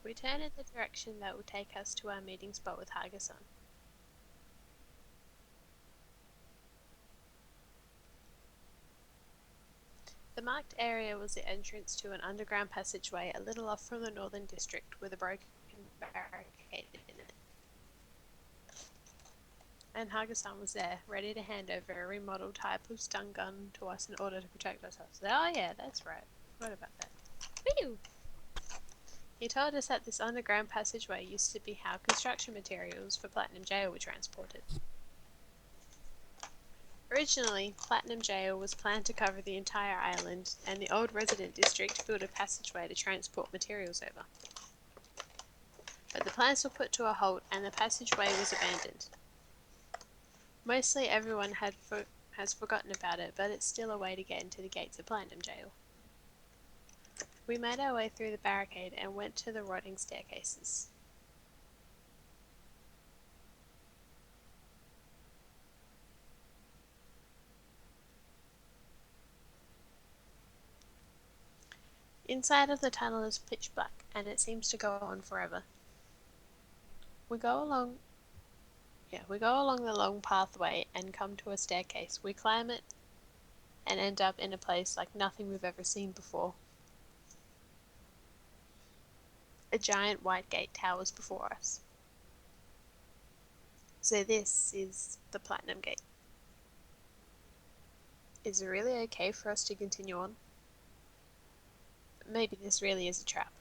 We turn in the direction that will take us to our meeting spot with Haga-san. The marked area was the entrance to an underground passageway a little off from the northern district with a broken barricade in it. And Haga-san was there, ready to hand over a remodeled type of stun gun to us in order to protect ourselves. Oh yeah, that's right. Forgot about that. Whew! He told us that this underground passageway used to be how construction materials for Platinum Jail were transported. Originally, Platinum Jail was planned to cover the entire island, and the old resident district built a passageway to transport materials over. But the plans were put to a halt and the passageway was abandoned. Mostly everyone has forgotten about it, but it's still a way to get into the gates of Platinum Jail. We made our way through the barricade and went to the rotting staircases. Inside of the tunnel is pitch black, and it seems to go on forever. We go along the long pathway and come to a staircase. We climb it and end up in a place like nothing we've ever seen before. A giant white gate towers before us. So this is the Platinum Gate. Is it really okay for us to continue on? Maybe this really is a trap.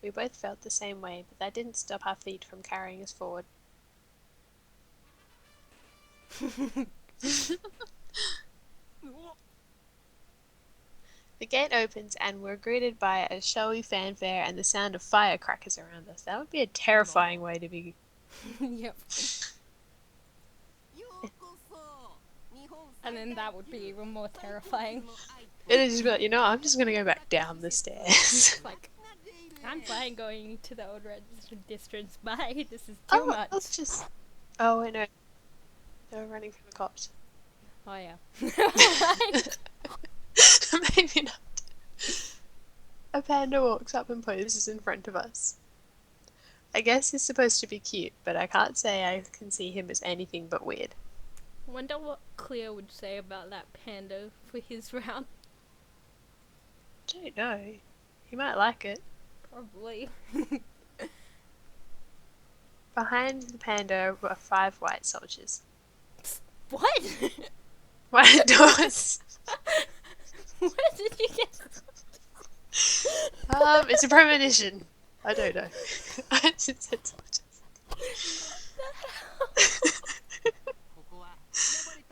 We both felt the same way, but that didn't stop our feet from carrying us forward. The gate opens and we're greeted by a showy fanfare and the sound of firecrackers around us. That would be a terrifying way to be. Yep. And then that would be even more terrifying. It is just be like, you know, I'm just gonna go back down the stairs. Like, I'm fine going to the old red districts. Bye. This is too much. Let's just. Oh, I know. They were running from the cops. Oh yeah. Maybe not. A panda walks up and poses in front of us. I guess he's supposed to be cute, but I can't say I can see him as anything but weird. Wonder what Cleo would say about that panda for his round. Don't know. He might like it. Probably. Behind the panda were 5 white soldiers. What? White doors. Where did you get? It's a premonition. I don't know. I just said soldiers.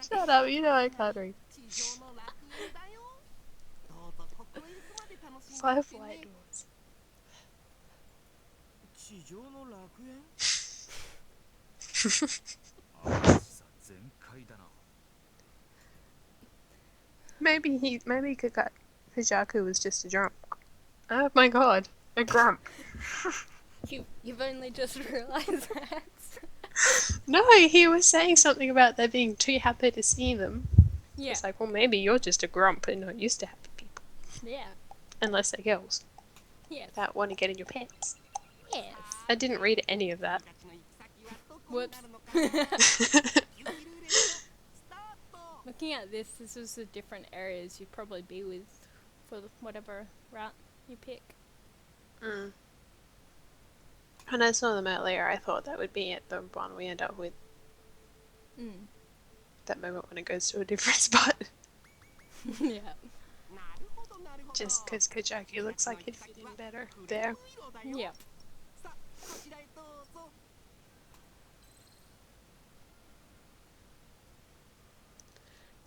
Shut up, you know I can't read. 5 white doors. Maybe Koujaku was just a drunk. Oh my god, a grump. You've only just realised that. No, he was saying something about they being too happy to see them. Yeah. It's like, well, maybe you're just a grump and not used to happy people. Yeah. Unless they're girls Yes. that want to get in your pants. Yes. I didn't read any of that. Whoops. Looking at this is the different areas you'd probably be with for whatever route you pick. Mm. When I saw them earlier, I thought that would be it, the one we end up with. Mm. That moment when it goes to a different spot. Yeah. Just because Koujaku looks like he'd fit in better there. Yeah.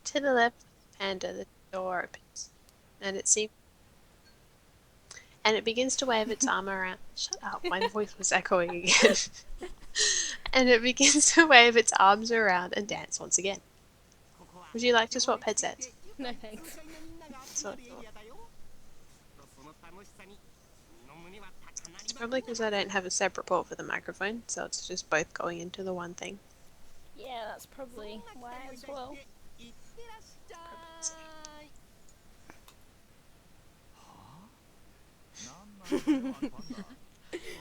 To the left, and the door opens, and it begins to wave its arm around. Shut up, my voice was echoing again. And it begins to wave its arms around and dance once again. Would you like to swap headsets? No thanks. So I thought. It's probably because I don't have a separate port for the microphone, so it's just both going into the one thing. Yeah, that's probably why as well.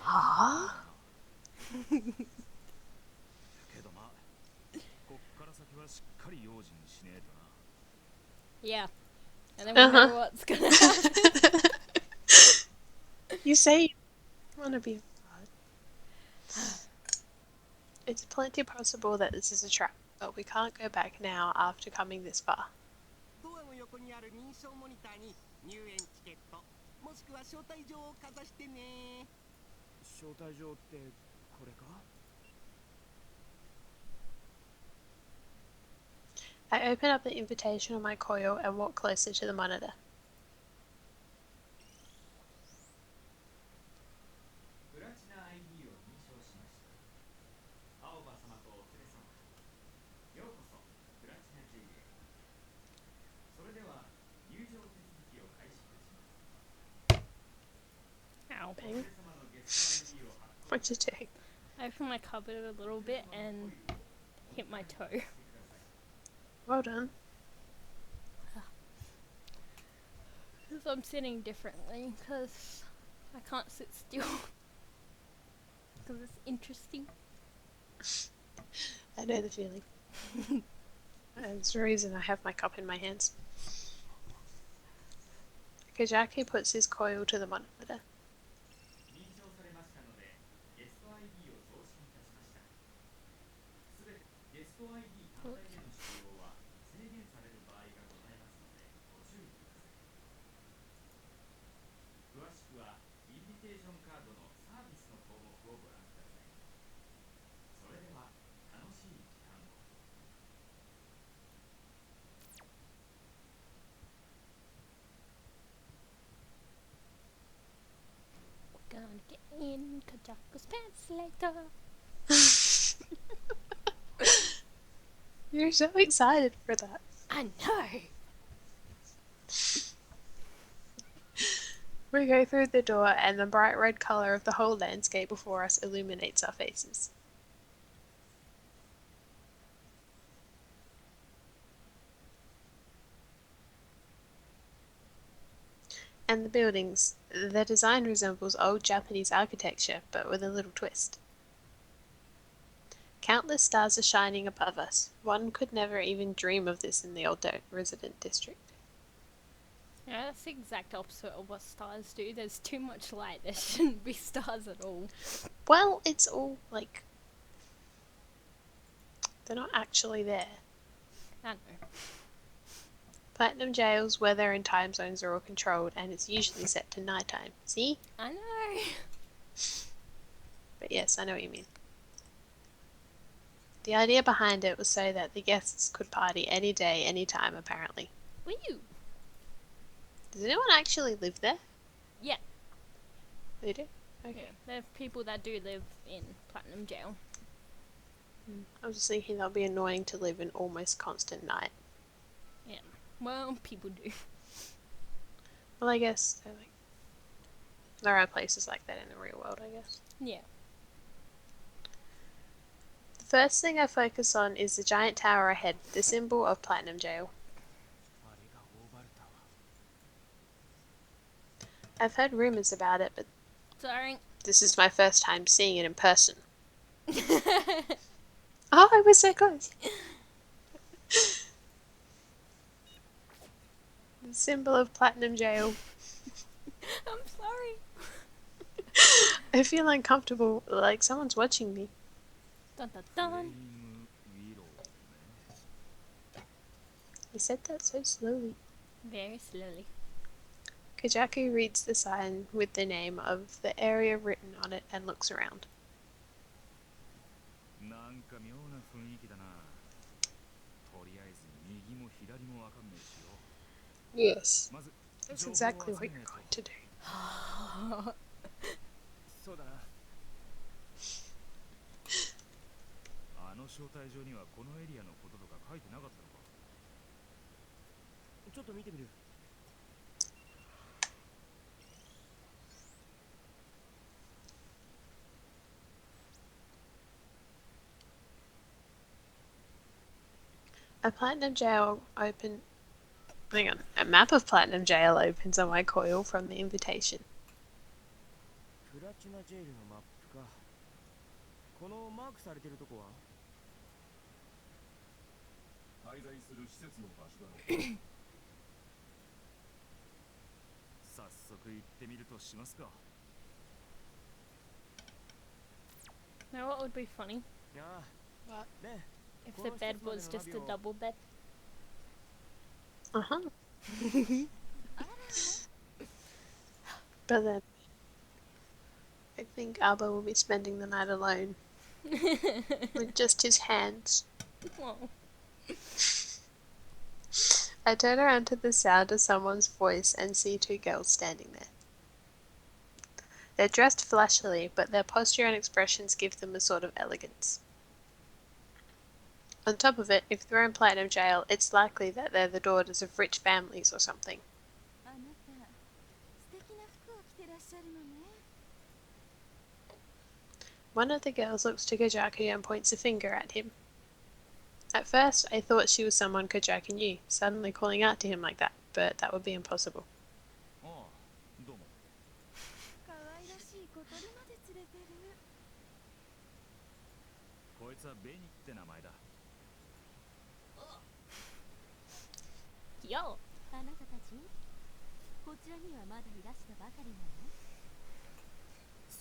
Huh? けどまあこっから先はしっかり用心しねえとな Yeah. And then we know what's gonna happen. You say you want to be It's plenty possible that this is a trap, but we can't go back now after coming this far. ドアの横にある認証モニターに入園チケットもしくは招待状をかざしてね。招待状ってこれか？ I open up the invitation on my coil and walk closer to the monitor. プラチナ ID を認証しました。青葉様とお連れ様、ようこそプラチナ J へ。それでは入場手続きを開始いたします。 Ow. お連れ様のゲスト ID を発行 What's it doing? I opened my cupboard a little bit and hit my toe. Well done. Because I'm sitting differently, because I can't sit still. Because it's interesting. I know the feeling. That's the reason I have my cup in my hands. Koujaku puts his coil to the monitor. 認証されましたのでゲスト ID を送信いたしました。すべてゲスト ID 単体での使用は制限される場合がございますのでご注意ください。詳しくはインビテーションカードのサービスの項目をご覧ください。それでは楽しい時間を。 Gonna get in Koujaku's pants later. You're so excited for that. I know. We go through the door and the bright red colour of the whole landscape before us illuminates our faces. And the buildings, their design resembles old Japanese architecture, but with a little twist. Countless stars are shining above us. One could never even dream of this in the old resident district. Yeah, that's the exact opposite of what stars do. There's too much light. There shouldn't be stars at all. Well, it's all, like, they're not actually there. I know. Platinum Jail's weather and time zones are all controlled, and it's usually set to nighttime. See? I know. But yes, I know what you mean. The idea behind it was so that the guests could party any day, any time, apparently. Woo! Does anyone actually live there? Yeah. They do? Yeah. Okay. There are people that do live in Platinum Jail. I was just thinking that would be annoying to live in almost constant night. Yeah. Well, people do. Well, I guess there are places like that in the real world, I guess. Yeah. The first thing I focus on is the giant tower ahead, the symbol of Platinum Jail. あれがオーバルタワー。 I've heard rumors about it, but Sorry. this is my first time seeing it in person. Oh, I was so close! The symbol of Platinum Jail. I'm sorry. I feel uncomfortable, like someone's watching me. Dun dun フレイ dun. ムウィローね。 He said that so slowly. Very slowly. Koujaku reads the sign with the name of the area written on it and looks around. なんか妙な雰囲気だな。とりあえず右も左もわかんねえしよ。 Yes, まず that's 情報を exactly 集 what めね you're えと。 going to do. そうだな。あの招待状にはこのエリアのこととか書いてなかったのか。ちょっと見てみる。A platinum jail open. Hang on. A map of platinum jail opens on my coil from the invitation. プラチナジェイルのマップか。このマークされてるとこは滞在する施設の場所だろう。早速行ってみるとしますか。 Now what would be funny? ああ。 What? ね If the bed was just a double bed. Uh-huh. But then I think Abba will be spending the night alone with just his hands. Whoa. I turn around to the sound of someone's voice and see two girls standing there. They're dressed flashily, but their posture and expressions give them a sort of elegance. On top of it, if they're in platinum jail, it's likely that they're the daughters of rich families or something. あなた素敵な服を着てらっしゃるのね。 One of the girls looks to Koujaku and points a finger at him. At first, I thought she was someone Koujaku knew, suddenly calling out to him like that, but that would be impossible. ああ、どうも。可愛らしい小鳥まで連れてる。こいつはベニって名前だ。 Yo. あなたたち、こちらにはまだいらしたばかりなの？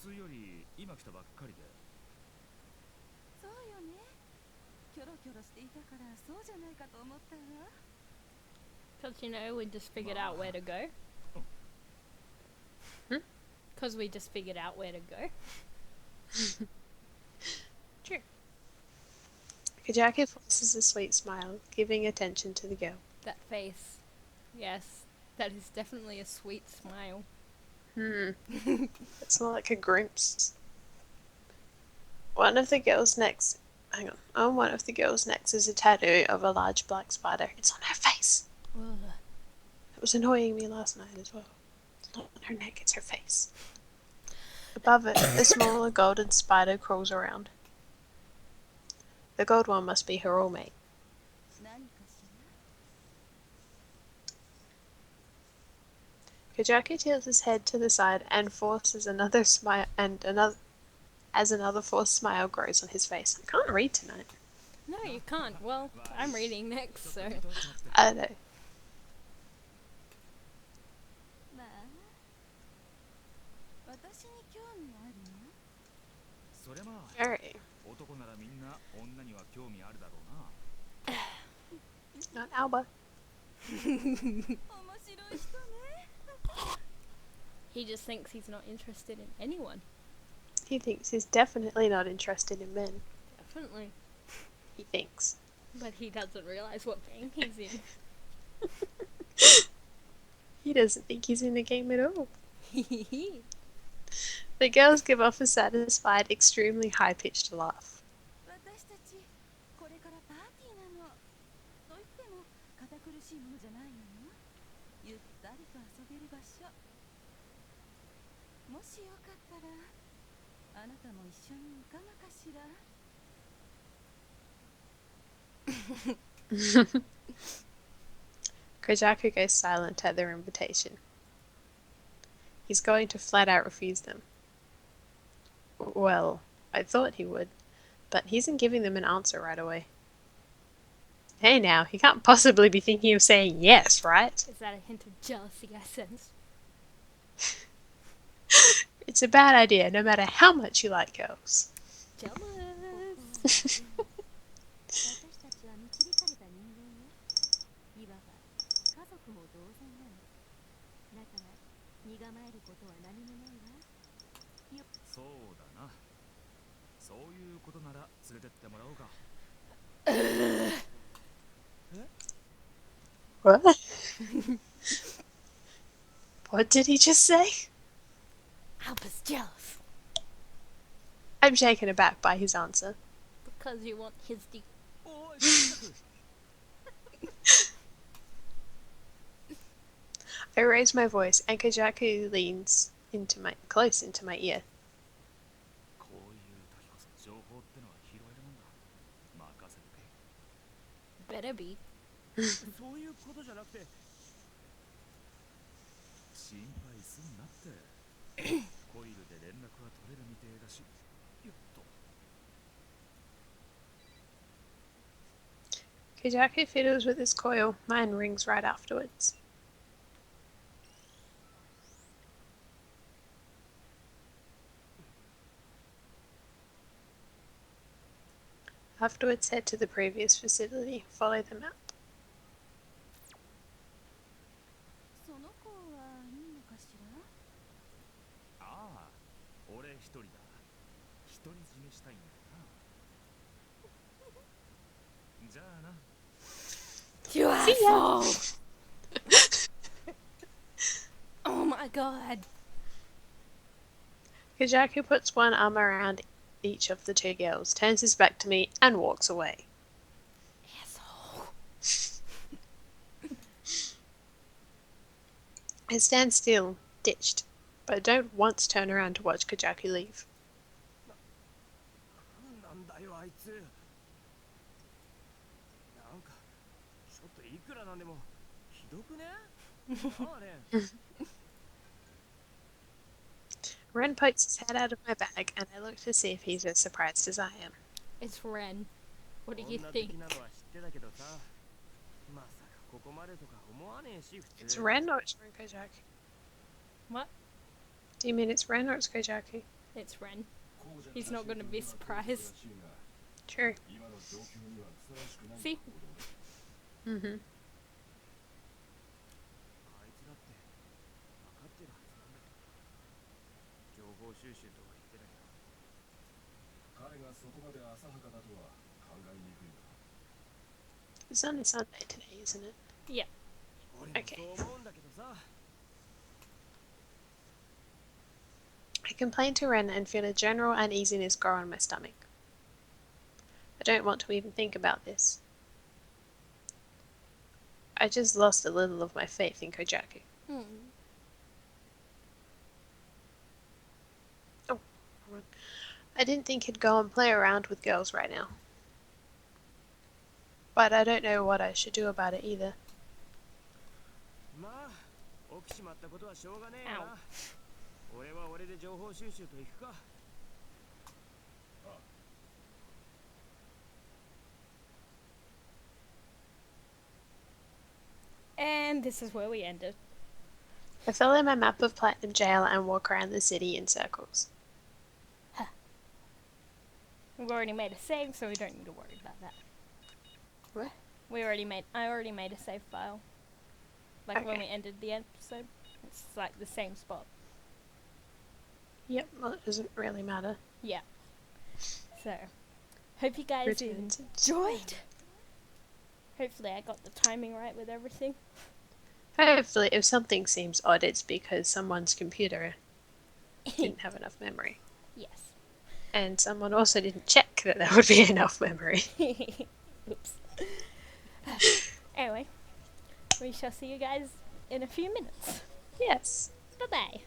普通より今来たばっかりで。そうよね。キョロキョロしていたからそうじゃないかと思ったわ。 Because, you know, we just figured out where to go. Hmm? Because we just figured out where to go. True. Koujaku forces a sweet smile, giving attention to the girl. That face. Yes. That is definitely a sweet smile. It's more like a glimpse. One of the girls' necks. Hang on. On one of the girls' necks is a tattoo of a large black spider. It's on her face. Ugh. It was annoying me last night as well. It's not on her neck, it's her face. Above it, a smaller golden spider crawls around. The gold one must be her roommate. 何かしら？ Koujaku tilts his head to the side and forces another smile, as another forced smile grows on his face. I can't read tonight. No, you can't. Well, I'm reading next, so. I know. まあ、私に興味あるの？そりゃまあ、 Very. 男ならみんな女には興味あるだろうな。 Not Alba. 面白い人ね。 He just thinks he's not interested in anyone. He thinks he's definitely not interested in men. Definitely. He thinks. But he doesn't realize what game he's in. He doesn't think he's in the game at all. The girls give off a satisfied, extremely high-pitched laugh. 私たちこれからパーティーなの。と言っても堅苦しいものじゃないのよ。ゆったりと遊べる場所。もしよかったらあなたも一緒にいかがかしら。 Koujaku goes silent at their invitation. He's going to flat out refuse them. Well, I thought he would, but he isn't giving them an answer right away. Hey now, he can't possibly be thinking of saying yes, right? Is that a hint of jealousy I sense? It's a bad idea, no matter how much you like girls. Jealous. 私たちは導かれた人間よ。いわば家族も同然なの。だから身構えることは何もないわ。そうだな。そういうことなら連れてってもらおうか。What? What did he just say? Alba's jealous I'm shaken aback by his answer. because you want his D. おい、Koujaku! I raise my voice, and Koujaku leans close into my ear. こういう時こそ情報ってのは拾えるもんだ。任せとけ。 Better be. そういうことじゃなくて、心配すんなって。コイルで連絡は取れるみてえだし。よっと。 Koujaku fiddles with his coil. Mine rings right afterwards. Afterwards, head to the previous facility. Follow the map. その子はいいのかしら。ああ、俺一人だ。独り占めしたいんだよな。じゃあな。 You asshole! Oh my god. Koujaku puts one arm around each of the two girls, turns his back to me, and walks away. Asshole. I stand still, ditched, but don't once turn around to watch Koujaku leave. なんだよあいつ。なんかちょっといくらなんでもひどくね？あれ。Ren pokes his head out of my bag, and I look to see if he's as surprised as I am. It's Ren. What do こ you んな think? 敵なのは知ってたけどさ。まさかここまでとか思わねえし、普 It's 通。 Ren or it's Koujaku? What? Do you mean it's Ren or it's Koujaku? It's Ren. He's not gonna be surprised. True. See? Mm-hmm. あいつだって分かってるはずなんだけどな。情報収集とは言ってたけど。彼がそこまで浅はかだとは考えにくいな。 It's only Sunday today, isn't it? Yeah. 俺も Okay. そう思うんだけどさ。 I complain to Ren and feel a general uneasiness grow on my stomach. I don't want to even think about this. I just lost a little of my faith in Koujaku. Hmm. Oh, I didn't think he'd go and play around with girls right now. But I don't know what I should do about it either. まあ起きちまったことはしょうがねえよな。俺は俺で情報収集と行くか。 And this is where we ended. I follow my map of Platinum Jail and walk around the city in circles. We've already made a save, so we don't need to worry about that. What? I already made a save file. Like when Okay. we ended the episode. It's like the same spot. Yep, well, it doesn't really matter. Yeah. So, hope you guys Returns. enjoyed. Hopefully I got the timing right with everything. Hopefully, if something seems odd, it's because someone's computer didn't have enough memory. Yes. And someone also didn't check that there would be enough memory. Oops. Anyway, we shall see you guys in a few minutes. Yes. Bye-bye.